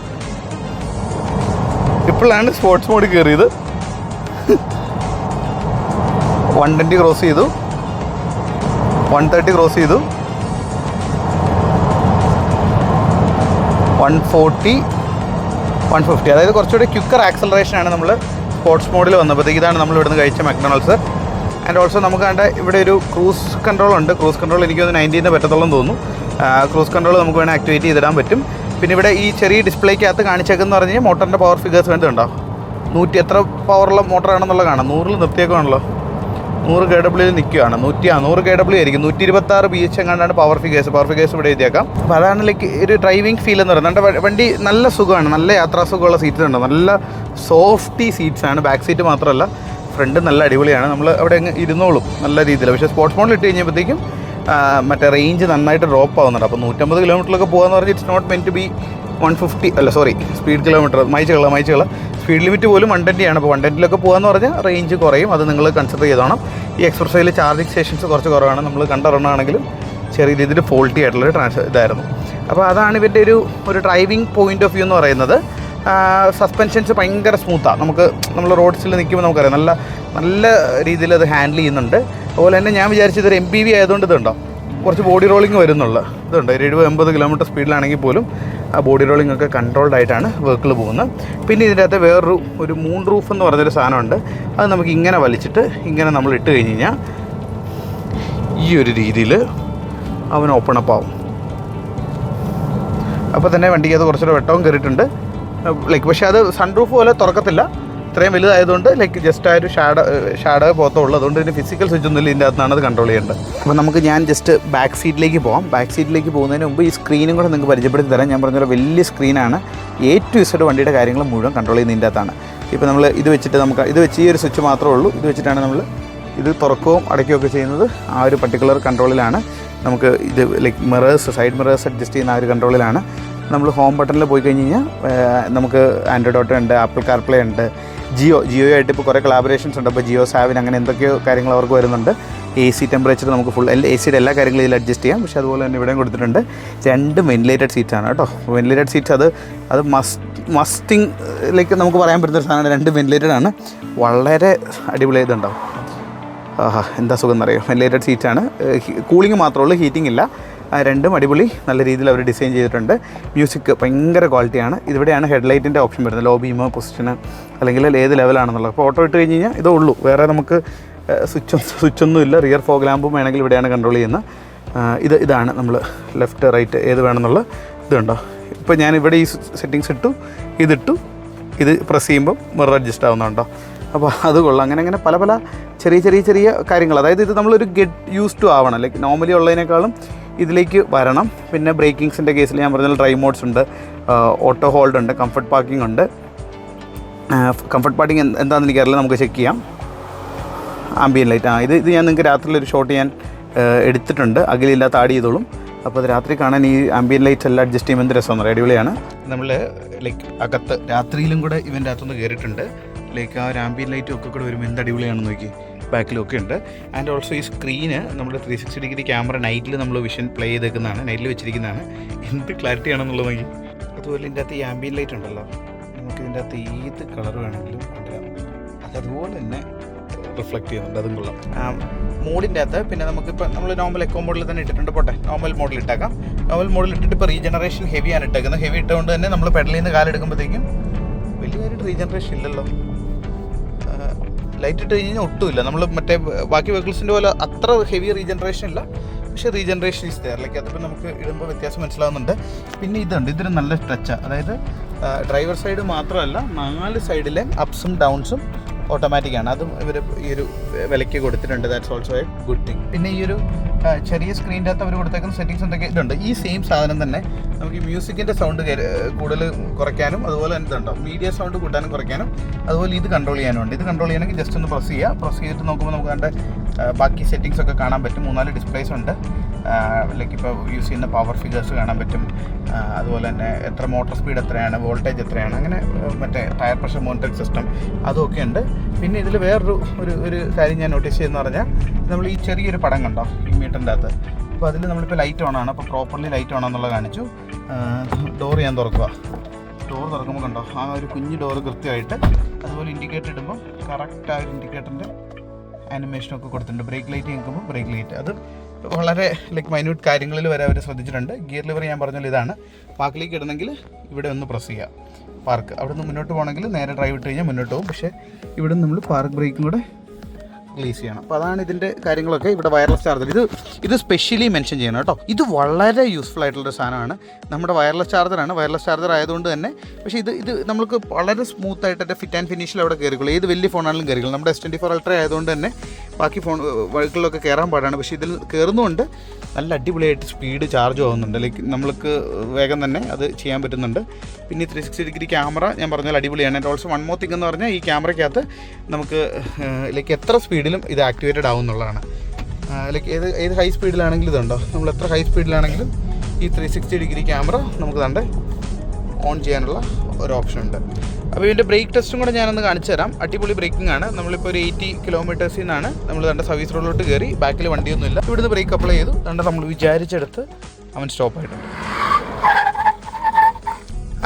ഇപ്പോഴാണ് സ്പോർട്സ് മോഡിൽ കയറിയത്. 120 ക്രോസ് ചെയ്തു, 130 ക്രോസ് ചെയ്തു, 140, 150. അതായത് കുറച്ചുകൂടി ക്വിക്കർ ആക്സലറേഷനാണ് നമ്മൾ സ്പോർട്സ് മോഡിൽ വന്നപ്പോഴത്തേക്ക്. ഇതാണ് നമ്മൾ ഇവിടുന്ന് കഴിച്ച മക്ഡൊണാൾഡ്സ്. ആൻഡ് ഓൾസോ നമുക്ക് കണ്ട ഇവിടെ ഒരു ക്രൂസ് കൺട്രോൾ ഉണ്ട്. ക്രൂസ് കൺട്രോൾ എനിക്കൊന്ന് 90 പറ്റത്തോളം തോന്നുന്നു. ക്രൂസ് കൺട്രോൾ നമുക്ക് വേണമെങ്കിൽ ആക്ടിവേറ്റ് ചെയ്തിടാൻ പറ്റും. പിന്നെ ഇവിടെ ഈ ചെറിയ ഡിസ്പ്ലേക്കകത്ത് കാണിച്ചേക്കെന്ന് പറഞ്ഞു കഴിഞ്ഞാൽ മോട്ടറിൻ്റെ പവർ ഫിഗേഴ്സ് വേണ്ടതുണ്ടോ, 100 എത്ര പവറുള്ള മോട്ടറാണെന്നുള്ള കാണാം. 100 നിർത്തിയേക്കുവാണല്ലോ, 100 KW നിൽക്കുകയാണ്. 100 KW ആയിരിക്കും. 126 BH എങ്ങാണ്ടാണ് പവർ ഫിഗേഴ്സ് ഇവിടെ എഴുതിയേക്കാം. അപ്പോൾ അതാണ് ലൈക്ക് ഒരു ഡ്രൈവിംഗ് ഫീൽ എന്ന് പറയുന്നത്. നമ്മുടെ വണ്ടി നല്ല സുഖമാണ്, നല്ല യാത്രാസുഖമുള്ള സീറ്റ്സ് ഉണ്ട്, നല്ല സോഫ്റ്റി സീറ്റ്സ് ആണ്. ബാക്ക് സീറ്റ് മാത്രമല്ല ഫ്രണ്ട് നല്ല അടിപൊളിയാണ്. നമ്മൾ അവിടെ അങ്ങ് ഇരുന്നോളും നല്ല രീതിയിൽ. പക്ഷേ സ്പോർട്സ് മോഡിൽ ഇട്ട് കഴിഞ്ഞപ്പോഴത്തേക്കും മറ്റേ റേഞ്ച് നന്നായിട്ട് ഡ്രോപ്പ് ആവുന്നുണ്ട്. അപ്പോൾ 150 കിലോമീറ്ററിലൊക്കെ പോകാമെന്ന് പറഞ്ഞാൽ it's not meant to be 150 അല്ല സോറി സ്പീഡ് കിലോമീറ്റർ മൈച്ചുകൾ സ്പീഡ് ലിമിറ്റ് പോലും 120 ആണ്. അപ്പോൾ 120 പോകാമെന്ന് പറഞ്ഞാൽ റേഞ്ച് കുറയും. അത് നിങ്ങൾ കൺസിഡർ ചെയ്തോണം. ഈ എക്സ്പ്രസ്വേയിൽ ചാർജിങ് സ്റ്റേഷൻസ് കുറച്ച് കുറവാണ്. നമ്മൾ കണ്ടറിയണമെങ്കിലും ചെറിയ രീതിയിൽ ഫോൾട്ടി ആയിട്ടുള്ളൊരു ഇതായിരുന്നു. അപ്പോൾ അതാണ് ഇവൻ്റെ ഒരു ഡ്രൈവിംഗ് പോയിൻ്റ് ഓഫ് വ്യൂ എന്ന് പറയുന്നത്. സസ്പെൻഷൻസ് ഭയങ്കര സ്മൂത്താണ്. നമ്മൾ റോഡ്സിൽ നിൽക്കുമ്പോൾ നമുക്കറിയാം നല്ല രീതിയിൽ അത് ഹാൻഡിൽ ചെയ്യുന്നുണ്ട്. അതുപോലെ തന്നെ ഞാൻ വിചാരിച്ചത് ഒരു MPV ആയതുകൊണ്ട് ഇതുണ്ടോ കുറച്ച് ബോഡി റോളിംഗ് വരുന്നുള്ളൂ. ഇതുണ്ട് ഒരു 70-80 കിലോമീറ്റർ സ്പീഡിലാണെങ്കിൽ പോലും ആ ബോഡി റോളിംഗ് ഒക്കെ കൺട്രോൾഡ് ആയിട്ടാണ് വെഹിക്കിൾ പോകുന്നത്. പിന്നെ ഇതിൻ്റെ അകത്ത് വേറൊരു മൂൺ റൂഫ് എന്ന് പറഞ്ഞൊരു സാധനമുണ്ട്. അത് നമുക്ക് ഇങ്ങനെ വലിച്ചിട്ട് ഇങ്ങനെ നമ്മൾ ഇട്ട് കഴിഞ്ഞ് കഴിഞ്ഞാൽ ഈ ഒരു രീതിയിൽ അവൻ ഓപ്പൺ അപ്പ് ആവും. അപ്പോൾ തന്നെ വണ്ടിക്കകത്ത് കുറച്ചുകൂടെ വെട്ടവും കയറിയിട്ടുണ്ട്. ലൈക്ക് പക്ഷേ അത് സൺറൂഫ് പോലെ തുറക്കത്തില്ല, ഇത്രയും വലുതായതുകൊണ്ട് ലൈക്ക് ജസ്റ്റ് ആ ഒരു ഷാഡോ പുറത്തുള്ളൂ. അതുകൊണ്ട് ഇതിന് ഫിസിക്കൽ സ്വിച്ച് ഒന്നുമില്ല, ഇതിൻ്റെ അകത്താണ് അത് കൺട്രോൾ ചെയ്യേണ്ടത്. അപ്പോൾ ഞാൻ ജസ്റ്റ് ബാക്ക് സീറ്റിലേക്ക് പോകാം. ബാക്ക് സീറ്റിലേക്ക് പോകുന്നതിന് മുമ്പ് ഈ സ്ക്രീനും കൂടെ നിങ്ങൾക്ക് പരിചയപ്പെടുത്തി തരാം. ഞാൻ പറഞ്ഞ വലിയ സ്ക്രീനാണ്. A to Z വണ്ടിയുടെ കാര്യങ്ങൾ മുഴുവൻ കൺട്രോൾ ചെയ്യുന്നതിൻ്റെ അകത്താണ്. ഇപ്പോൾ നമ്മൾ ഇത് വെച്ച് ഈ ഒരു സ്വിച്ച് മാത്രമേ ഉള്ളൂ. ഇത് വെച്ചിട്ടാണ് നമ്മൾ ഇത് തുറക്കുകയും അടയ്ക്കുകയൊക്കെ ചെയ്യുന്നത്. ആ ഒരു പർട്ടിക്കുലർ കൺട്രോളിലാണ്. നമുക്ക് ഇത് ലൈക്ക് സൈഡ് മിറേഴ്സ് അഡ്ജസ്റ്റ് ചെയ്യുന്ന ആ ഒരു കൺട്രോളിലാണ്. നമ്മൾ ഹോം ബട്ടണിൽ പോയി കഴിഞ്ഞ് കഴിഞ്ഞാൽ നമുക്ക് ആൻഡ്രോയിഡ് ഓട്ടോ ഉണ്ട്, ആപ്പിൾ കാർപ്ലേ ഉണ്ട്, ജിയോയായിട്ട് ഇപ്പോൾ കുറേ കൊളാബറേഷൻസ് ഉണ്ട്. അപ്പോൾ ജിയോ സാവിൻ അങ്ങനെ എന്തൊക്കെയോ കാര്യങ്ങൾ അവർക്ക് വരുന്നുണ്ട്. AC ടെമ്പറേച്ചർ നമുക്ക് ഫുൾ ACയുടെ എല്ലാ കാര്യങ്ങളും ഇതിൽ അഡ്ജസ്റ്റ് ചെയ്യാം. പക്ഷേ അതുപോലെ തന്നെ ഇവിടെയും കൊടുത്തിട്ടുണ്ട് 2 വെന്റിലേറ്റഡ് സീറ്റാണ് കേട്ടോ. വെന്റിലേറ്റഡ് സീറ്റ്സ് അത് മസ്റ്റിംഗ് ലൈക്ക് നമുക്ക് പറയാൻ പറ്റുന്നൊരു സാധനമാണ്. 2 വെന്റിലേറ്റഡ് ആണ്. വളരെ അടിപൊളിയായിട്ടുണ്ടാവും. എന്താ സുഖം എന്നറിയോ. വെന്റിലേറ്റഡ് സീറ്റാണ്. കൂളിംഗ് മാത്രമേ ഉള്ളൂ, ഹീറ്റിംഗ് ഇല്ല. 2ഉം അടിപൊളി നല്ല രീതിയിൽ അവർ ഡിസൈൻ ചെയ്തിട്ടുണ്ട്. മ്യൂസിക് ഭയങ്കര ക്വാളിറ്റിയാണ്. ഇതിവിടെയാണ് ഹെഡ്ലൈറ്റിൻ്റെ ഓപ്ഷൻ വരുന്നത്, ലോ ബീമോ പൊസിഷന് അല്ലെങ്കിൽ ഏത് ലെവലാണെന്നുള്ളത്. അപ്പോൾ ഓട്ടോ ഇട്ട് കഴിഞ്ഞ് കഴിഞ്ഞാൽ ഇതേ ഉള്ളൂ, വേറെ നമുക്ക് സ്വിച്ചൊന്നുമില്ല. റിയർ ഫോഗ് ലാമ്പും വേണമെങ്കിൽ ഇവിടെയാണ് കൺട്രോൾ ചെയ്യുന്നത്. ഇതാണ് നമ്മൾ ലെഫ്റ്റ് റൈറ്റ് ഏത് വേണമെന്നുള്ള ഇതുണ്ടോ. ഇപ്പോൾ ഞാൻ ഇവിടെ ഈ സെറ്റിങ്സ് ഇതിട്ടു, ഇത് പ്രസ് ചെയ്യുമ്പോൾ മിറർ അഡ്ജസ്റ്റ് ആവുന്നുണ്ടോ. അപ്പോൾ അത് കൊള്ളാം. അങ്ങനെ പല ചെറിയ കാര്യങ്ങൾ. അതായത് ഇത് നമ്മളൊരു ഗെറ്റ് യൂസ് ടു ആവണം. ലൈക്ക് നോർമലി ഉള്ളതിനേക്കാളും ഇതിലേക്ക് വരണം. പിന്നെ ബ്രേക്കിങ്സിൻ്റെ കേസിൽ ഞാൻ പറഞ്ഞാൽ ഡ്രൈവ് മോഡ്സ് ഉണ്ട്, ഓട്ടോ ഹോൾഡ് ഉണ്ട്, കംഫർട്ട് പാർക്കിംഗ് ഉണ്ട്. കംഫർട്ട് പാർക്കിംഗ് എന്താണെന്ന് എനിക്കറിയില്ല, നമുക്ക് ചെക്ക് ചെയ്യാം. ആംബിയൻ ലൈറ്റ് ഇത് ഞാൻ നിങ്ങൾക്ക് രാത്രിയിലൊരു ഷോട്ട് ഞാൻ എടുത്തിട്ടുണ്ട്, അകലില്ലാത്ത ആഡ് ചെയ്തോളും. അപ്പോൾ അത് രാത്രി കാണാൻ ഈ ആംബിയൻ ലൈറ്റ്സ് എല്ലാം അഡ്ജസ്റ്റ് ചെയ്യുമ്പോൾ എന്ത് രസമെന്ന് പറയാം, അടിപൊളിയാണ്. നമ്മൾ ലൈക്ക് അകത്ത് രാത്രിയിലും കൂടെ ഇവൻ്റെ അകത്തുനിന്ന് കയറിയിട്ടുണ്ട്. ലൈക്ക് ആ ഒരു ആംബിയൻ ലൈറ്റും ഒക്കെ കൂടെ വരുമ്പോൾ എന്ത് അടിപൊളിയാണെന്ന് നോക്കി. ബാക്കിലൊക്കെ ഉണ്ട്. ആൻഡ് ഓൾസോ ഈ സ്ക്രീന് നമ്മൾ 360 ഡിഗ്രി ക്യാമറ നൈറ്റിൽ നമ്മൾ വിഷൻ പ്ലേ ചെയ്തേക്കുന്നതാണ്, നൈറ്റിൽ വെച്ചിരിക്കുന്നതാണ്. എന്ത് ക്ലാരിറ്റി ആണെന്നുള്ളത് നോക്കി. അതുപോലെ ഇതിൻ്റെ അകത്ത് ഈ ആംബിയൻ ലൈറ്റ് ഉണ്ടല്ലോ, നമുക്ക് ഇതിൻ്റെ അകത്ത് ഏത് കളർ വേണമെങ്കിലും കൊണ്ടുവരാം. അതുപോലെ തന്നെ റിഫ്ലക്റ്റ് ചെയ്യുന്നുണ്ട്, അതും കൊള്ളാം. മോഡിൻ്റെ അകത്ത് പിന്നെ നമുക്കിപ്പോൾ നമ്മൾ നോർമൽ എക്കോ മോഡിൽ തന്നെ ഇട്ടിട്ടുണ്ട്. പോട്ടെ, നോർമൽ മോഡിൽ ഇട്ടേക്കാം. നോർമൽ മോഡിൽ ഇട്ടിട്ട് ഇപ്പോൾ റീജനറേഷൻ ഹെവിയാണ് ഇട്ടേക്കുന്നത്. ഹെവി ഇട്ടുകൊണ്ട് തന്നെ നമ്മൾ പെഡലിൽ നിന്ന് കാലെടുക്കുമ്പോഴത്തേക്കും വലിയ കാര്യമായിട്ട് റീജനറേഷൻ ഇല്ലല്ലോ. ലൈറ്റ് ഇട്ട് കഴിഞ്ഞാൽ ഒട്ടുമില്ല. നമ്മൾ മറ്റേ ബാക്കി വെഹിക്കിൾസിൻ്റെ പോലെ അത്ര ഹെവി റീജനറേഷൻ ഇല്ല, പക്ഷേ റീജനറേഷൻ ഈസ് ദെയർ. ലൈക്ക് അതിപ്പോൾ നമുക്ക് ഇടുമ്പോൾ വ്യത്യാസം മനസ്സിലാവുന്നുണ്ട്. പിന്നെ ഇതൊരു നല്ല ടച്ചാണ്. അതായത് ഡ്രൈവർ സൈഡ് മാത്രമല്ല 4 സൈഡിലെ അപ്സും ഡൗൺസും ഓട്ടോമാറ്റിക്കാണ്. അതും ഇവർ ഈ ഒരു വിലയ്ക്ക് കൊടുത്തിട്ടുണ്ട്. That's also A good thing. പിന്നെ ഈ ഒരു ചെറിയ സ്ക്രീനിൻ്റെ അകത്ത് അവർ കൊടുത്തേക്കുന്ന സെറ്റിങ്സ് എന്തൊക്കെ ഇതുണ്ട്. ഈ സെയിം സാധനം തന്നെ നമുക്ക് ഈ മ്യൂസിക്കിൻ്റെ സൗണ്ട് കൂടുതൽ കുറയ്ക്കാനും അതുപോലെ എന്തുണ്ടോ മീഡിയ സൗണ്ട് കൂട്ടാനും കുറയ്ക്കാനും അതുപോലെ ഇത് കൺട്രോൾ ചെയ്യാനുണ്ട്. ഇത് കൺട്രോൾ ചെയ്യണമെങ്കിൽ ജസ്റ്റ് ഒന്ന് പ്രസ് ചെയ്തിട്ട് നോക്കുമ്പോൾ നമുക്ക് അതിൻ്റെ ബാക്കി സെറ്റിങ്സ് ഒക്കെ കാണാൻ പറ്റും. 4 ഡിസ്പ്ലേസ് ഉണ്ട്. ലൈക്ക് ഇപ്പോൾ യൂസ് ചെയ്യുന്ന പവർ ഫിഗേഴ്സ് കാണാൻ പറ്റും. അതുപോലെ തന്നെ എത്ര മോട്ടോർ സ്പീഡ് എത്രയാണ്, വോൾട്ടേജ് എത്രയാണ്, അങ്ങനെ മറ്റേ ടയർ പ്രഷർ മോണിറ്ററിംഗ് സിസ്റ്റം അതൊക്കെ ഉണ്ട്. പിന്നെ ഇതിൽ വേറൊരു കാര്യം ഞാൻ നോട്ടീസ് ചെയ്തെന്ന് പറഞ്ഞാൽ നമ്മൾ ഈ ചെറിയൊരു പടം കണ്ടോ ഈ മീറ്ററിൻ്റെ അകത്ത്. അപ്പോൾ അതിൽ നമ്മളിപ്പോൾ ലൈറ്റ് ഓൺ ആണ്. അപ്പോൾ പ്രോപ്പർലി ലൈറ്റ് ഓൺ ആണെന്നുള്ളത് കാണിച്ചു. ഡോർ ഞാൻ തുറക്കുക. ഡോർ തുറക്കുമ്പോൾ കണ്ടോ ആ ഒരു കുഞ്ഞ് ഡോറ് കൃത്യമായിട്ട്. അതുപോലെ ഇൻഡിക്കേറ്റർ ഇടുമ്പോൾ കറക്റ്റ് ആ ഒരു ഇൻഡിക്കേറ്ററിൻ്റെ ആനിമേഷനൊക്കെ കൊടുത്തിട്ടുണ്ട്. ബ്രേക്ക് ലൈറ്റ് ഞെക്കുമ്പോൾ ബ്രേക്ക് ലൈറ്റ് അത് വളരെ ലൈക്ക് മൈന്യൂട്ട് കാര്യങ്ങളിൽ വരെ അവർ ശ്രദ്ധിച്ചിട്ടുണ്ട്. ഗിയർ ലിവർ ഞാൻ പറഞ്ഞാൽ ഇതാണ്. പാർക്കിലേക്ക് ഇടണമെങ്കിൽ ഇവിടെ ഒന്ന് പ്രസ് ചെയ്യുക. പാർക്ക് അവിടെ നിന്ന് മുന്നോട്ട് പോകണമെങ്കിൽ നേരെ ഡ്രൈവ് ഇട്ട് കഴിഞ്ഞാൽ മുന്നോട്ട് പോകും. പക്ഷേ ഇവിടെ നമ്മൾ പാർക്ക് ബ്രേക്കും കൂടെ റിലീസ് ചെയ്യണം. അപ്പോൾ അതാണ് ഇതിൻ്റെ കാര്യങ്ങളൊക്കെ. ഇവിടെ വയർലെസ് ചാർജർ ഇത് സ്പെഷ്യലി മെൻഷൻ ചെയ്യണം കേട്ടോ. ഇത് വളരെ യൂസ്ഫുൾ ആയിട്ടുള്ളൊരു സാധനമാണ്. നമ്മുടെ വയർലെസ് ചാർജറാണ്. വയർലെസ് ചാർജർ ആയതുകൊണ്ട് തന്നെ പക്ഷേ ഇത് നമുക്ക് വളരെ സ്മൂത്ത് ആയിട്ട് ഫിറ്റ് ആൻഡ് ഫിനിഷിൽ അവിടെ കയറിക്കുള്ളൂ. ഏത് വലിയ ഫോണാണെങ്കിലും കയറിക്കുള്ളൂ. നമ്മുടെ S24 Ultra ആയതുകൊണ്ട് തന്നെ ബാക്കി ഫോൺ വഴികളിലൊക്കെ കയറാൻ പാടാണ്. പക്ഷേ ഇതിൽ കയറുന്നുകൊണ്ട് നല്ല അടിപൊളിയായിട്ട് സ്പീഡ് ചാർജ് ആവുന്നുണ്ട്. ലൈക്ക് നമ്മൾക്ക് വേഗം തന്നെ അത് ചെയ്യാൻ പറ്റുന്നുണ്ട്. പിന്നെ 360 ഡിഗ്രി ക്യാമറ ഞാൻ പറഞ്ഞാൽ അടിപൊളിയാണ്. And also one more thing എന്ന് പറഞ്ഞാൽ ഈ ക്യാമറയ്ക്കകത്ത് നമുക്ക് ലൈക്ക് എത്ര സ്പീഡിലും ഇത് ആക്ടിവേറ്റഡ് ആവുന്നുള്ളതാണ്. ലൈക്ക് ഏത് ഹൈ സ്പീഡിലാണെങ്കിലും ഇതുണ്ടോ, നമ്മൾ എത്ര ഹൈ സ്പീഡിലാണെങ്കിലും ഈ 360 ഡിഗ്രി ക്യാമറ നമുക്ക് തന്നെ ഓൺ ചെയ്യാനുള്ള ഒരു ഓപ്ഷൻ ഉണ്ട്. അപ്പോൾ ഇതിൻ്റെ ബ്രേക്ക് ടെസ്റ്റും കൂടെ ഞാനൊന്ന് കാണിച്ചു തരാം. അടിപൊളി ബ്രേക്കിംഗ് ആണ്. നമ്മളിപ്പോൾ ഒരു 80 കിലോമീറ്റേഴ്സിൽ നിന്നാണ് നമ്മൾ തൻ്റെ സർവീസ് റോഡിലോട്ട് കയറി. ബാക്കിൽ വണ്ടിയൊന്നുമില്ല. ഇവിടുന്ന് ബ്രേക്ക് അപ്ലൈ ചെയ്തു. തൻ്റെ നമ്മൾ വിചാരിച്ചെടുത്ത് അവൻ സ്റ്റോപ്പ് ആയിട്ടുണ്ട്.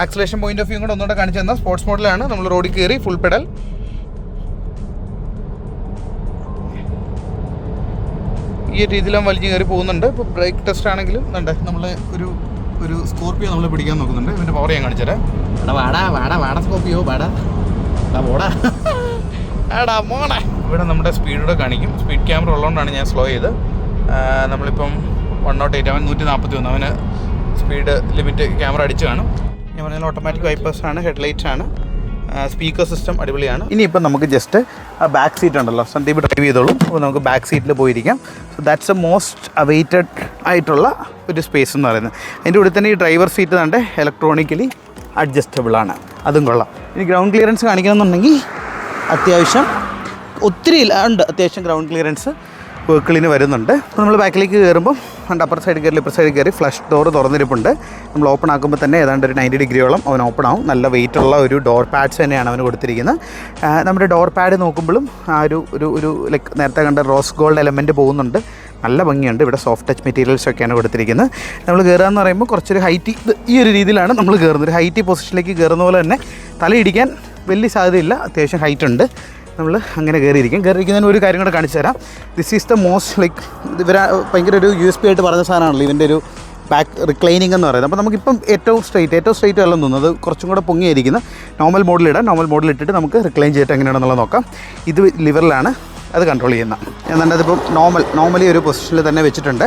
ആക്സിലേഷൻ പോയിന്റ് ഓഫ് വ്യൂ കൂടെ ഒന്നുകൂടെ കാണിച്ചു തന്നാൽ സ്പോർട്സ് മോഡലാണ്. നമ്മൾ റോഡിൽ കയറി ഫുൾ പെഡൽ. ഈ രീതിയിലും വലിഞ്ഞ് കയറി പോകുന്നുണ്ട്. ഇപ്പോൾ ബ്രേക്ക് ടെസ്റ്റ് ആണെങ്കിലും ഉണ്ട്. നമ്മൾ ഒരു സ്കോർപ്പിയോ നമ്മൾ പിടിക്കാൻ നോക്കുന്നുണ്ട്. ഇതിൻ്റെ പവർ ഞാൻ കാണിച്ചുതരാം. വാടാ സ്കോർപ്പിയോ വാടാ മോണേ. ഇവിടെ നമ്മുടെ സ്പീഡൂടെ കാണിക്കും. സ്പീഡ് ക്യാമറ ഉള്ളതുകൊണ്ടാണ് ഞാൻ സ്ലോ ചെയ്ത്. നമ്മളിപ്പം 108 അവൻ 141. അവന് സ്പീഡ് ലിമിറ്റ് ക്യാമറ അടിച്ച് കാണും. ഞാൻ പറഞ്ഞാൽ ഓട്ടോമാറ്റിക് വൈപ്പേഴ്സാണ്, ഹെഡ്ലൈറ്റ്സ് ആണ്, സ്പീക്കർ സിസ്റ്റം അടിപൊളിയാണ്. ഇനിയിപ്പം നമുക്ക് ജസ്റ്റ് ആ ബാക്ക് സീറ്റ് ഉണ്ടല്ലോ, സന്ദീപ് ഡ്രൈവ് ചെയ്തോളൂ. അപ്പോൾ നമുക്ക് ബാക്ക് സീറ്റിൽ പോയിരിക്കാം. So that's a most awaited ആയിട്ടുള്ള ഒരു സ്പേസ് എന്ന് പറയുന്നത്. അതിൻ്റെ കൂടെ തന്നെ ഈ ഡ്രൈവർ സീറ്റ് തന്നെ ഇലക്ട്രോണിക്കലി അഡ്ജസ്റ്റബിൾ ആണ്. അതും കൊള്ളാം. ഇനി ഗ്രൗണ്ട് ക്ലിയറൻസ് കാണിക്കണമെന്നുണ്ടെങ്കിൽ അത്യാവശ്യം ഒത്തിരി ഉണ്ട്. അത്യാവശ്യം ഗ്രൗണ്ട് ക്ലിയറൻസ് വെഹിക്കിളിന് വരുന്നുണ്ട്. അപ്പോൾ നമ്മൾ ബാക്കിലേക്ക് കയറുമ്പോൾ അപ്പർ സൈഡ് കയറി ഇപ്പർ സൈഡ് കയറി ഫ്ലഷ് ഡോർ തുറന്നിരിപ്പുണ്ട്. നമ്മൾ ഓപ്പൺ ആക്കുമ്പോൾ തന്നെ ഏതാണ്ട് ഒരു 90 ഡിഗ്രിയോളം അവൻ ഓപ്പൺ ആവും. നല്ല വെയിറ്റ് ഉള്ള ഒരു ഡോർ പാഡ്സ് തന്നെയാണ് അവന് കൊടുത്തിരിക്കുന്നത്. നമ്മുടെ ഡോർ പാഡ് നോക്കുമ്പോഴും ആ ഒരു ലൈക്ക് നേരത്തെ കണ്ട റോസ് ഗോൾഡ് എലമെൻറ്റ് പോകുന്നുണ്ട്. നല്ല ഭംഗിയുണ്ട്. ഇവിടെ സോഫ്റ്റ് ടച്ച് മെറ്റീരിയൽസ് ഒക്കെയാണ് കൊടുത്തിരിക്കുന്നത്. നമ്മൾ കയറുക എന്ന് പറയുമ്പോൾ കുറച്ചൊരു ഹൈറ്റ് ഈ ഒരു രീതിയിലാണ് നമ്മൾ കയറുന്നത്. ഒരു ഹൈറ്റ് പൊസിഷനിലേക്ക് കയറുന്ന പോലെ തന്നെ തലയിടിക്കാൻ വലിയ സാധ്യതയില്ല. അത്യാവശ്യം ഹൈറ്റ് ഉണ്ട്. നമ്മൾ അങ്ങനെ കയറിയിരിക്കുന്നതിന് ഒരു കാര്യം കൂടെ കാണിച്ചു തരാം. This is the most like ഭയങ്കര ഒരു USP ആയിട്ട് പറഞ്ഞ സാധനമാണല്ലോ ഇതിൻ്റെ ഒരു ബാക്ക് റിക്ലൈനിങ് എന്ന് പറയുന്നത്. അപ്പോൾ നമുക്കിപ്പം ഏറ്റവും സ്ട്രൈറ്റ് അല്ലെന്ന് തോന്നുന്നത്. കുറച്ചും കൂടെ പൊങ്ങിയിരിക്കുന്ന നോർമൽ മോഡിലിടാം. നോർമൽ മോഡിലിട്ടിട്ട് നമുക്ക് റിക്ലൈൻ ചെയ്തിട്ട് എങ്ങനെയാണെന്നുള്ളത് നോക്കാം. ഇത് ലിവറിലാണ് അത് കൺട്രോൾ ചെയ്യുന്നത്. എന്നാണ്ട് അതിപ്പം നോർമലി ഒരു പൊസിഷനിൽ തന്നെ വെച്ചിട്ടുണ്ട്.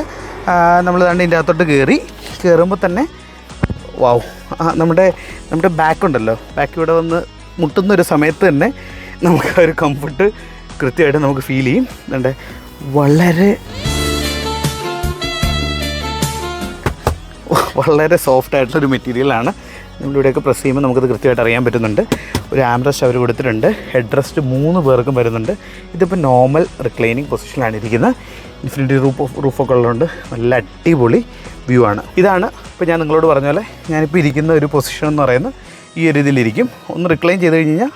നമ്മൾ തന്നെ ഇതിൻ്റെ അകത്തോട്ട് കയറുമ്പോൾ തന്നെ വാവ്, നമ്മുടെ ബാക്ക് ഉണ്ടല്ലോ, ബാക്ക് ഇവിടെ വന്ന് മുട്ടുന്നൊരു സമയത്ത് തന്നെ നമുക്ക് ആ ഒരു കംഫർട്ട് കൃത്യമായിട്ട് നമുക്ക് ഫീൽ ചെയ്യും. എന്നിട്ട് വളരെ സോഫ്റ്റ് ആയിട്ടുള്ളൊരു മെറ്റീരിയലാണ്. നമ്മളിവിടെയൊക്കെ പ്രസ് ചെയ്യുമ്പോൾ നമുക്കത് കൃത്യമായിട്ട് അറിയാൻ പറ്റുന്നുണ്ട്. ഒരു ആംറസ്റ്റ് അവർ കൊടുത്തിട്ടുണ്ട്. ഹെഡ് റെസ്റ്റ് 3 പേർക്കും വരുന്നുണ്ട്. ഇതിപ്പോൾ നോർമൽ റിക്ലൈനിങ് പൊസിഷനിലാണ് ഇരിക്കുന്നത്. ഇൻഫിനിറ്റി റൂഫൊക്കെ ഉള്ളതുകൊണ്ട് നല്ല അടിപൊളി വ്യൂ ആണ്. ഇതാണ് ഇപ്പോൾ ഞാൻ നിങ്ങളോട് പറഞ്ഞ പോലെ ഞാനിപ്പോൾ ഇരിക്കുന്ന ഒരു പൊസിഷൻ എന്ന് പറയുന്നത് ഈ ഒരു ഇതിലിരിക്കും. ഒന്ന് റിക്ലൈൻ ചെയ്ത് കഴിഞ്ഞ് കഴിഞ്ഞാൽ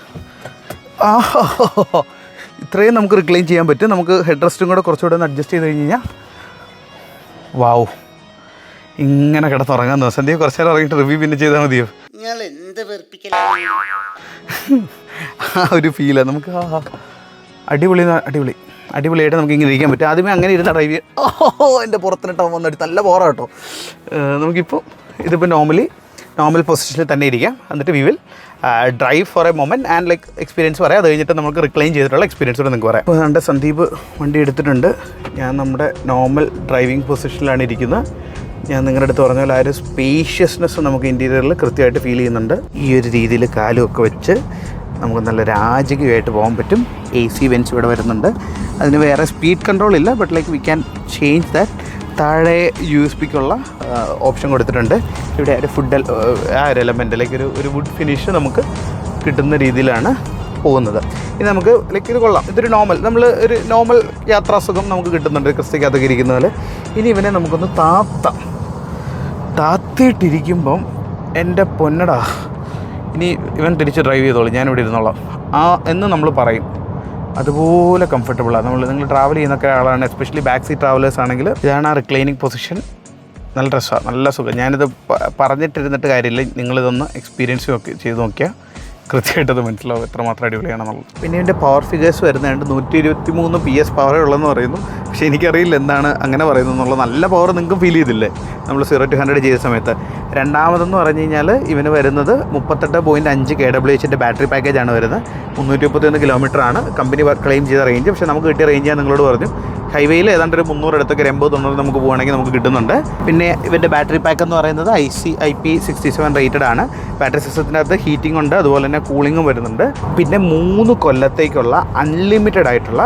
ഇത്രയും നമുക്ക് റിക്ലൈൻ ചെയ്യാൻ പറ്റും. നമുക്ക് ഹെഡ് റെസ്റ്റും കൂടെ കുറച്ചുകൂടെ ഒന്ന് അഡ്ജസ്റ്റ് ചെയ്ത് കഴിഞ്ഞ് കഴിഞ്ഞാൽ വാവ്, ഇങ്ങനെ കിടന്നുറങ്ങാൻ തോന്നും. സന്ധ്യ കുറച്ച് നേരം ഇറങ്ങിയിട്ട് റിവ്യൂ പിന്നെ ചെയ്താൽ മതിയോ? ആ ഒരു ഫീലാണ് നമുക്ക്. അടിപൊളിയായിട്ട് നമുക്ക് ഇങ്ങനെ ഇരിക്കാൻ പറ്റും. ആദ്യമേ അങ്ങനെ ഇരുന്ന ഡ്രൈവ് എൻ്റെ പുറത്തിനിട്ട് വന്നിട്ട് നല്ല ബോറാണ് കേട്ടോ. നമുക്കിപ്പോൾ ഇതിപ്പോൾ നോർമൽ പൊസിഷനിൽ തന്നെ ഇരിക്കാം. എന്നിട്ട് we will drive for a moment and like experience പറയാം. അത് കഴിഞ്ഞിട്ട് നമുക്ക് റിക്ലൈൻ ചെയ്തിട്ടുള്ള എക്സ്പീരിയൻസ് കൂടെ നിങ്ങൾക്ക് പറയാം. അപ്പോൾ എൻ്റെ സന്ദീപ് വണ്ടി എടുത്തിട്ടുണ്ട്. ഞാൻ നമ്മുടെ നോർമൽ ഡ്രൈവിംഗ് പൊസിഷനിലാണ് ഇരിക്കുന്നത്. ഞാൻ നിങ്ങളുടെ അടുത്ത് പറഞ്ഞാൽ ആ ഒരു സ്പേഷ്യസ്നെസ് നമുക്ക് ഇൻറ്റീരിയറിൽ കൃത്യമായിട്ട് ഫീൽ ചെയ്യുന്നുണ്ട്. ഈ ഒരു രീതിയിൽ കാലുമൊക്കെ വെച്ച് നമുക്ക് നല്ല രാജകീയമായിട്ട് പോകാൻ പറ്റും. AC വെൻസ് ഇവിടെ വരുന്നുണ്ട്. അതിന് വേറെ സ്പീഡ് കൺട്രോൾ ഇല്ല, but like we can change that. താഴെ USB-ക്കുള്ള ഓപ്ഷൻ കൊടുത്തിട്ടുണ്ട്. ഇവിടെ ഒരു ആ ഒരു എലമെൻ്റ് ലൈക്ക് ഒരു വുഡ് ഫിനിഷ് നമുക്ക് കിട്ടുന്ന രീതിയിലാണ് പോകുന്നത്. ഇത് നമുക്ക് ലൈക്ക് ഇത് കൊള്ളാം. ഇതൊരു ഒരു നോർമൽ യാത്രാസുഖം നമുക്ക് കിട്ടുന്നുണ്ട് ക്രിസ്ത്യക്കകത്തൊക്കെ ഇരിക്കുന്ന പോലെ. ഇനി ഇവനെ നമുക്കൊന്ന് താത്തിയിട്ടിരിക്കുമ്പം എൻ്റെ പൊന്നടാ, ഇനി ഇവൻ തിരിച്ച് ഡ്രൈവ് ചെയ്തോളൂ, ഞാനിവിടെ ഇരുന്നോളാം എന്ന് നമ്മൾ പറയും. അതുപോലെ കംഫർട്ടബിളാണ്. നിങ്ങൾ ട്രാവൽ ചെയ്യുന്നൊക്കെ ആളാണ്, എസ്പെഷ്യലി ബാക്ക് സീറ്റ് ട്രാവലേഴ്സ് ആണെങ്കിൽ ഇതാണ് ആ റിക്ലൈനിങ് പൊസിഷൻ. നല്ല രസമാണ്, നല്ല സുഖം. ഞാനിത് പറഞ്ഞിട്ടിരുന്നിട്ട് കാര്യമില്ല, നിങ്ങളിതൊന്ന് എക്സ്പീരിയൻസ് ചെയ്ത് നോക്കിയാൽ കൃത്യമായിട്ടത് മനസ്സിലാവും എത്രമാത്രം അടിപൊളിയാണെന്നുള്ളത്. പിന്നെ ഇതിൻ്റെ പവർ ഫിഗേഴ്സ് വരുന്നുണ്ട് 123 PS പവറേ ഉള്ളതെന്ന് പറയുന്നു. പക്ഷേ എനിക്കറിയില്ല എന്താണ് അങ്ങനെ പറയുന്നത് എന്നുള്ളത്. നല്ല പവർ നിങ്ങൾക്ക് ഫീൽ ചെയ്തില്ലേ നമ്മൾ 0 to 100 ചെയ്ത സമയത്ത്. രണ്ടാമതെന്ന് പറഞ്ഞു കഴിഞ്ഞാൽ ഇവന് വരുന്നത് 38.5 kWh ബാറ്ററി പാക്കേജാണ് വരുന്നത്. 331 കിലോമീറ്ററാണ് കമ്പനി ക്ലെയിം ചെയ്ത റേഞ്ച്. പക്ഷേ നമുക്ക് കിട്ടിയ റേഞ്ച് ഞാൻ നിങ്ങളോട് പറഞ്ഞു. ഹൈവേയിൽ ഏതാണ്ട് ഒരു 300 അടുത്തൊക്കെ 80-90 നമുക്ക് പോകുകയാണെങ്കിൽ നമുക്ക് കിട്ടുന്നുണ്ട്. പിന്നെ ഇവൻ്റെ ബാറ്ററി പാക്ക് എന്ന് പറയുന്നത് IP67 റേറ്റഡ് ആണ്. ബാറ്ററി സിസ്റ്റത്തിനകത്ത് ഹീറ്റിംഗ് ഉണ്ട്, അതുപോലെ തന്നെ കൂളിങ്ങും വരുന്നുണ്ട്. പിന്നെ 3 കൊല്ലത്തേക്കുള്ള അൺലിമിറ്റഡ് ആയിട്ടുള്ള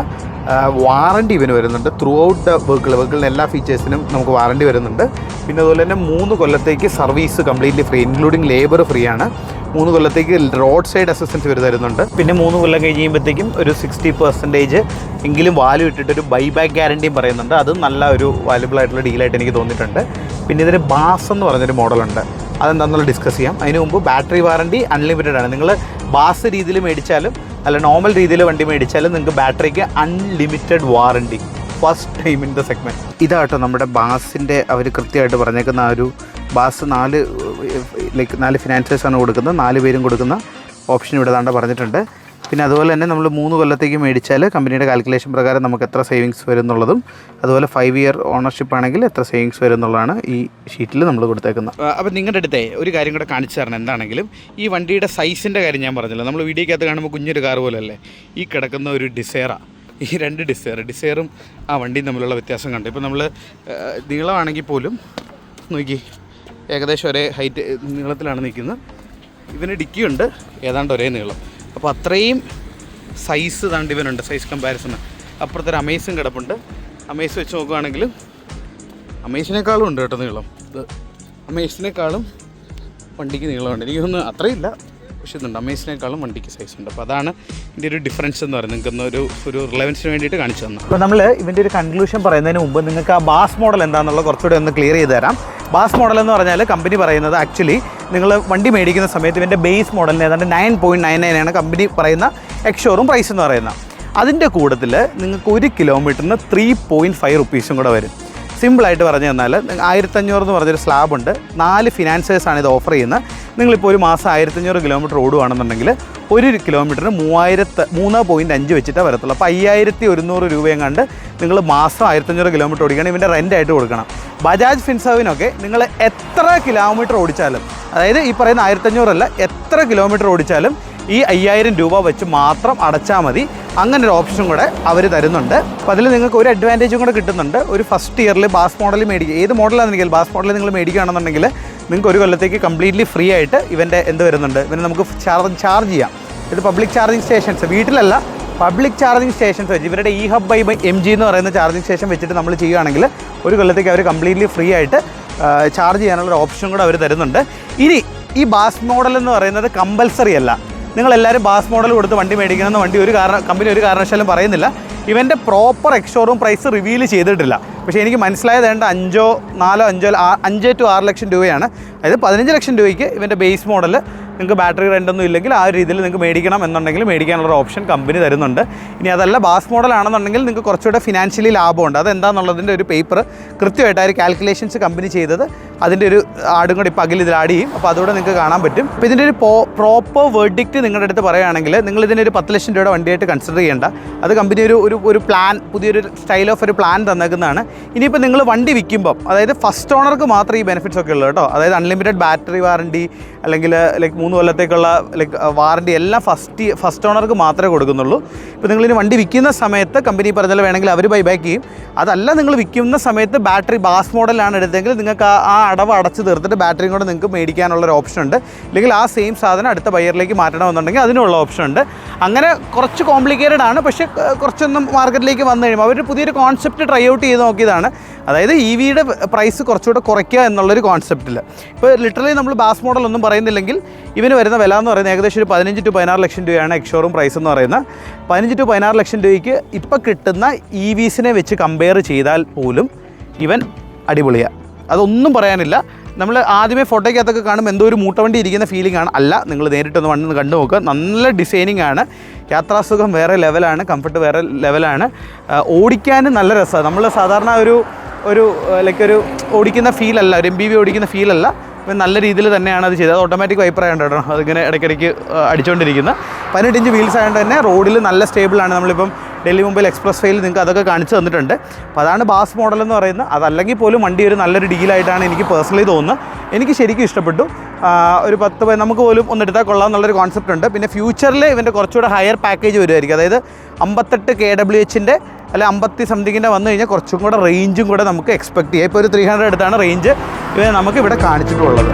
വാറണ്ടി ഇവന് വരുന്നുണ്ട്. ത്രൂ ഔട്ട് ദ വെഹിക്കിളിന് എല്ലാ ഫീച്ചേഴ്സിനും നമുക്ക് വാറണ്ടി വരുന്നുണ്ട്. പിന്നെ അതുപോലെ തന്നെ 3 കൊല്ലത്തേക്ക് service completely free, including labour free ആണ്. 3 കൊല്ലത്തേക്ക് റോഡ് സൈഡ് അസിസ്റ്റൻസ് ഇവർ തരുന്നുണ്ട്. പിന്നെ 3 കൊല്ലം കഴിഞ്ഞ് കഴിയുമ്പോഴത്തേക്കും ഒരു 60% എങ്കിലും വാല്യൂ ഇട്ടിട്ടൊരു ബൈബാക്ക് ഗ്യാരണ്ടിയും പറയുന്നുണ്ട്. അത് നല്ല ഒരു വാല്യുബിൾ ആയിട്ടുള്ള ഡീലായിട്ട് എനിക്ക് തോന്നിയിട്ടുണ്ട്. പിന്നെ ഇതിന് ബാസ് എന്ന് പറഞ്ഞൊരു മോഡലുണ്ട്, അതെന്താണെന്നുള്ള ഡിസ്കസ് ചെയ്യാം. അതിന് മുമ്പ് ബാറ്ററി വാറണ്ടി അൺലിമിറ്റഡ് ആണ്. നിങ്ങൾ ബാസ് രീതിയിൽ മേടിച്ചാലും അല്ല നോർമൽ രീതിയിൽ വണ്ടി മേടിച്ചാലും നിങ്ങൾക്ക് ബാറ്ററിക്ക് unlimited warranty first time in the segment. ഇതാട്ടോ നമ്മുടെ ബാസിൻ്റെ അവർ കൃത്യമായിട്ട് പറഞ്ഞേക്കുന്ന ആ ഒരു ബാസ് 4 ഫിനാൻസേഴ്സാണ് കൊടുക്കുന്നത്. 4 പേരും കൊടുക്കുന്ന ഓപ്ഷൻ ഇവിടെ താണ്ട പറഞ്ഞിട്ടുണ്ട്. പിന്നെ അതുപോലെ തന്നെ നമ്മൾ 3 കൊല്ലത്തേക്ക് മേടിച്ചാൽ കമ്പനിയുടെ കാൽക്കുലേഷൻ പ്രകാരം നമുക്ക് എത്ര സേവിങ്സ് വരും എന്നുള്ളതും, അതുപോലെ 5 ഇയർ ഓണർഷിപ്പ് ആണെങ്കിൽ എത്ര സേവിങ്സ് വരും എന്നുള്ളതാണ് ഈ ഷീറ്റിൽ നമ്മൾ കൊടുത്തേക്കുന്നത്. അപ്പോൾ നിങ്ങളുടെ അടുത്തേ ഒരു കാര്യം കൂടെ കാണിച്ചു തരണം. എന്താണെങ്കിലും ഈ വണ്ടിയുടെ സൈസിൻ്റെ കാര്യം ഞാൻ പറഞ്ഞല്ലോ. നമ്മൾ വീഡിയോക്കകത്ത് കാണുമ്പോൾ കുഞ്ഞൊരു കാർ പോലെയല്ലേ ഈ കിടക്കുന്ന ഒരു ഡിസയറാണ്. ഈ 2 ഡിസയറും ആ വണ്ടിയും തമ്മിലുള്ള വ്യത്യാസം കണ്ടു. ഇപ്പോൾ നമ്മൾ നീളമാണെങ്കിൽ പോലും നോക്കി ഏകദേശം ഒരേ ഹൈറ്റ് നീളത്തിലാണ് നിൽക്കുന്നത്. ഇവന് ഡിക്കിയുണ്ട് ഏതാണ്ട് ഒരേ നീളം. അപ്പോൾ അത്രയും സൈസ് താണ്ട് ഇവനുണ്ട്, സൈസ് കമ്പാരിസണ്. അപ്പുറത്തൊരു അമേസും കിടപ്പുണ്ട്. അമേസ് വെച്ച് നോക്കുകയാണെങ്കിലും അമേസിനേക്കാളും ഉണ്ട് കേട്ടോ നീളം. ഇത് അമേസിനേക്കാളും വണ്ടിക്ക് നീളമുണ്ട്. എനിക്കൊന്നും അത്രയില്ല, പക്ഷേ ഇതുണ്ട്. അമേസിനേക്കാളും വണ്ടിക്ക് സൈസ് ഉണ്ട്. അപ്പോൾ അതാണ് ഇതിൻ്റെ ഒരു ഡിഫറൻസ് എന്ന് പറയുന്നത്. നിങ്ങൾക്കൊന്ന് ഒരു റിലവൻസിന് വേണ്ടിയിട്ട് കാണിച്ചു തന്നു. അപ്പോൾ നമ്മൾ ഇതിൻ്റെ ഒരു കൺക്ലൂഷൻ പറയുന്നതിന് മുമ്പ് നിങ്ങൾക്ക് ആ ബാസ് മോഡൽ എന്താണെന്നുള്ള കുറച്ചുകൂടി ഒന്ന് ക്ലിയർ ചെയ്ത് തരാം. ബാസ് മോഡൽ എന്ന് പറഞ്ഞാൽ കമ്പനി പറയുന്നത് ആക്ച്വലി നിങ്ങൾ വണ്ടി മേടിക്കുന്ന സമയത്ത് ഇവൻ്റെ ബേസ് മോഡലിന് ഏതാണ്ട് 9.99 ആണ് കമ്പനി പറയുന്ന എക്സ്-ഷോറൂം പ്രൈസ് എന്ന് പറയുന്നത്. അതിൻ്റെ കൂട്ടത്തിൽ നിങ്ങൾക്ക് 1 കിലോമീറ്ററിന് 3.5 റുപ്പീസും കൂടെ വരും. സിമ്പിളായിട്ട് പറഞ്ഞു തന്നാൽ 1500 എന്ന് പറഞ്ഞൊരു സ്ലാബുണ്ട്. 4 ഫിനാൻസേഴ്സാണ് ഇത് ഓഫർ ചെയ്യുന്നത്. നിങ്ങളിപ്പോൾ ഒരു മാസം 1500 കിലോമീറ്റർ ഓടുകയാണെന്നുണ്ടെങ്കിൽ 1 കിലോമീറ്ററിന് 3.5 വെച്ചിട്ടാണ് വരത്തുള്ളൂ. അപ്പോൾ 5100 രൂപയും കണ്ട് നിങ്ങൾ മാസം 1500 കിലോമീറ്റർ ഓടിക്കണം. ഇവൻ്റെ റെൻ്റായിട്ട് കൊടുക്കണം. ബജാജ് ഫിൻസർവിനൊക്കെ നിങ്ങൾ എത്ര കിലോമീറ്റർ ഓടിച്ചാലും, അതായത് ഈ പറയുന്ന 1500 അല്ല, എത്ര കിലോമീറ്റർ ഓടിച്ചാലും ഈ 5000 രൂപ വെച്ച് മാത്രം അടച്ചാൽ മതി. അങ്ങനെ ഒരു ഓപ്ഷൻ കൂടെ അവർ തരുന്നുണ്ട്. അപ്പോൾ അതിൽ നിങ്ങൾക്ക് ഒരു അഡ്വാൻറ്റേജും കൂടെ കിട്ടുന്നുണ്ട്. ഒരു ഫസ്റ്റ് ഇയറിൽ ബാസ് മോഡൽ മേടിക്കുക, ഏത് മോഡലാണെന്നെങ്കിൽ ബാസ് മോഡൽ നിങ്ങൾ മേടിക്കുകയാണെന്നുണ്ടെങ്കിൽ നിങ്ങൾക്ക് 1 കൊല്ലത്തേക്ക് കംപ്ലീറ്റ്ലി ഫ്രീ ആയിട്ട് ഇവൻ്റെ എന്ത് വരുന്നുണ്ട്, ഇവന് നമുക്ക് ചാർജ് ചെയ്യാം. ഇത് പബ്ലിക് ചാർജിങ് സ്റ്റേഷൻസ്, വീട്ടിലല്ല പബ്ലിക് ചാർജിങ് സ്റ്റേഷൻസ് വെച്ച് ഇവരുടെ eHub by MG എന്ന് പറയുന്ന ചാർജിങ് സ്റ്റേഷൻ വെച്ചിട്ട് നമ്മൾ ചെയ്യുകയാണെങ്കിൽ 1 കൊല്ലത്തേക്ക് അവർ കംപ്ലീറ്റ്ലി ഫ്രീ ആയിട്ട് ചാർജ് ചെയ്യാനുള്ളൊരു ഓപ്ഷൻ കൂടെ അവർ തരുന്നുണ്ട്. ഇനി ഈ ബാസ് മോഡൽ എന്ന് പറയുന്നത് കമ്പൽസറി അല്ല. നിങ്ങളെല്ലാവരും ബാസ് മോഡൽ കൊടുത്ത് വണ്ടി മേടിക്കണമെന്ന് കമ്പനി ഒരു കാരണവശാലും പറയുന്നില്ല. ഇവൻ്റെ പ്രോപ്പർ എക്സ്-ഷോറൂം പ്രൈസ് റിവീൽ ചെയ്തിട്ടില്ല. പക്ഷേ എനിക്ക് മനസ്സിലായത് വേണ്ട 5 to 6 ലക്ഷം രൂപയാണ്. അതായത് 15 ലക്ഷം രൂപയ്ക്ക് ഇവൻ്റെ ബേസ് മോഡൽ നിങ്ങൾക്ക് ബാറ്ററി റെൻ്റൊന്നും ഇല്ലെങ്കിൽ ആ ഒരു രീതിയിൽ നിങ്ങൾക്ക് മേടിക്കണം എന്നുണ്ടെങ്കിൽ മേടിക്കാനുള്ള ഓപ്ഷൻ കമ്പനി തരുന്നുണ്ട്. ഇനി അതല്ല ബാസ് മോഡലാണെന്നുണ്ടെങ്കിൽ നിങ്ങൾക്ക് കുറച്ചുകൂടെ ഫിനാൻഷ്യലി ലാഭമുണ്ട്. അതെന്താണെന്നുള്ളതിൻ്റെ ഒരു പേപ്പർ കൃത്യമായിട്ട് ആ ഒരു കാൽക്കുലേഷൻസ് കമ്പനി ചെയ്തത് അതിൻ്റെ ഒരു ആടും കൂടി പകൽ ഇതിൽ ആഡ് ചെയ്യും. അപ്പോൾ അതുകൂടെ നിങ്ങൾക്ക് കാണാൻ പറ്റും. അപ്പോൾ ഇതിൻ്റെ ഒരു പ്രോപ്പർ വേർഡിക്റ്റ് നിങ്ങളുടെ അടുത്ത് പറയുകയാണെങ്കിൽ നിങ്ങൾ ഇതിനൊരു 10 ലക്ഷം രൂപയുടെ വണ്ടിയായിട്ട് കൺസിഡർ ചെയ്യേണ്ട. അത് കമ്പനി ഒരു പ്ലാൻ, പുതിയൊരു സ്റ്റൈൽ ഓഫ് ഒരു പ്ലാൻ തന്നേക്കുന്നതാണ്. ഇനിയിപ്പോൾ നിങ്ങൾ വണ്ടി വിൽക്കുമ്പം, അതായത് ഫസ്റ്റ് ഓണർക്ക് മാത്രമേ ഈ ബെനിഫിറ്റ്സ് ഒക്കെ ഉള്ളൂ കേട്ടോ. അതായത് അൺലിമിറ്റഡ് ബാറ്ററി വാറണ്ടി, അല്ലെങ്കിൽ 3 കൊല്ലത്തേക്കുള്ള വാറണ്ടി എല്ലാം ഫസ്റ്റ് ഓണർക്ക് മാത്രമേ കൊടുക്കുന്നുള്ളൂ. ഇപ്പോൾ നിങ്ങളിനി വണ്ടി വിൽക്കുന്ന സമയത്ത് കമ്പനി പറഞ്ഞാൽ വേണമെങ്കിൽ അവർ ബൈബാക്ക് ചെയ്യും. അതല്ല, നിങ്ങൾ വിൽക്കുന്ന സമയത്ത് ബാറ്ററി ബാസ് മോഡലാണ് എടുത്തെങ്കിൽ നിങ്ങൾക്ക് ആ അടവ് അടച്ച് തീർത്തിട്ട് ബാറ്ററിയും കൂടെ നിങ്ങൾക്ക് മേടിക്കാനുള്ളൊരു ഓപ്ഷൻ ഉണ്ട്. ഇല്ലെങ്കിൽ ആ സെയിം സാധനം അടുത്ത ബയറിലേക്ക് മാറ്റണമെന്നുണ്ടെങ്കിൽ അതിനുള്ള ഓപ്ഷൻ ഉണ്ട്. അങ്ങനെ കുറച്ച് കോംപ്ലിക്കേറ്റഡ് ആണ്. പക്ഷേ കുറച്ചൊന്നും മാർക്കറ്റിലേക്ക് വന്നു കഴിയുമ്പോൾ അവർ പുതിയൊരു കോൺസെപ്റ്റ് ട്രൈ ഔട്ട് ചെയ്ത് നോക്കിയതാണ്. അതായത് EVയുടെ പ്രൈസ് കുറച്ചുകൂടെ കുറയ്ക്കുക എന്നുള്ളൊരു കോൺസെപ്റ്റിൽ. ഇപ്പോൾ ലിറ്ററലി നമ്മൾ ബാസ് മോഡൽ ഒന്നും പറയുന്നില്ലെങ്കിൽ ഇവന് വരുന്ന വില എന്ന് പറയുന്നത് ഏകദേശം ഒരു 15 to 16 ലക്ഷം രൂപയാണ് എക്സ്-ഷോറൂം പ്രൈസ് എന്ന് പറയുന്നത്. 15 to 16 ലക്ഷം രൂപയ്ക്ക് ഇപ്പോൾ കിട്ടുന്ന EVസിനെ വെച്ച് കമ്പയർ ചെയ്താൽ പോലും ഇവൻ അടിപൊളിയാണ്. അതൊന്നും പറയാനില്ല. നമ്മൾ ആദ്യമേ ഫോട്ടോയ്ക്കകത്തൊക്കെ കാണുമ്പോൾ എന്തോ ഒരു മൂട്ടവണ്ടി ഇരിക്കുന്ന ഫീലിംഗ് ആണ്. അല്ല, നിങ്ങൾ നേരിട്ടൊന്ന് വണ്ടി കണ്ടു നോക്കുക. നല്ല ഡിസൈനിങ് ആണ്, യാത്രാസുഖം വേറെ ലെവലാണ്, കംഫർട്ട് വേറെ ലെവലാണ്, ഓടിക്കാനും നല്ല രസമാണ്. നമ്മൾ സാധാരണ ഒരു ഓടിക്കുന്ന ഫീലല്ല, ഒരു MPV ഓടിക്കുന്ന ഫീലല്ല. ഇപ്പം നല്ല രീതിയിൽ തന്നെയാണ് അത് ചെയ്തത്. അത് ഓട്ടോമാറ്റിക് വൈപ്പർ ആയതുകൊണ്ട് കേട്ടോ അതിങ്ങനെ ഇടയ്ക്കിടയ്ക്ക് അടിച്ചുകൊണ്ടിരിക്കുന്നത്. 18 ഇഞ്ച് വീൽസ് ആയതുകൊണ്ട് തന്നെ റോഡിൽ നല്ല സ്റ്റേബിളാണ്. നമ്മളിപ്പം ഡൽഹി മുംബൈ എക്സ്പ്രസ് വേയിൽ നിങ്ങൾക്ക് അതൊക്കെ കാണിച്ചു തന്നിട്ടുണ്ട്. അപ്പോൾ അതാണ് ബാസ് മോഡൽ എന്ന് പറയുന്നത്. അതല്ലെങ്കിൽ പോലും വണ്ടി ഒരു നല്ലൊരു ഡീലായിട്ടാണ് എനിക്ക് പേഴ്സണലി തോന്നുന്നത്. എനിക്ക് ശരിക്കും ഇഷ്ടപ്പെട്ടു. ഒരു 10 നമുക്ക് പോലും ഒന്നെടുത്താൽ കൊള്ളാം എന്നുള്ളൊരു കോൺസെപ്റ്റ് ഉണ്ട്. പിന്നെ ഫ്യൂച്ചറിൽ ഇവൻ്റെ കുറച്ചുകൂടെ ഹയർ പാക്കേജ് വരുമായിരിക്കും. അതായത് 58 kWh അല്ല 50 സംതിങ്ങിൻ്റെ വന്നു കഴിഞ്ഞാൽ കുറച്ചും കൂടെ റേഞ്ചും കൂടെ നമുക്ക് എക്സ്പെക്ട് ചെയ്യാം. ഇപ്പോൾ ഒരു 300 അടുത്താണ് റേഞ്ച് നമുക്ക് ഇവിടെ കാണിച്ചിട്ടുള്ളത്.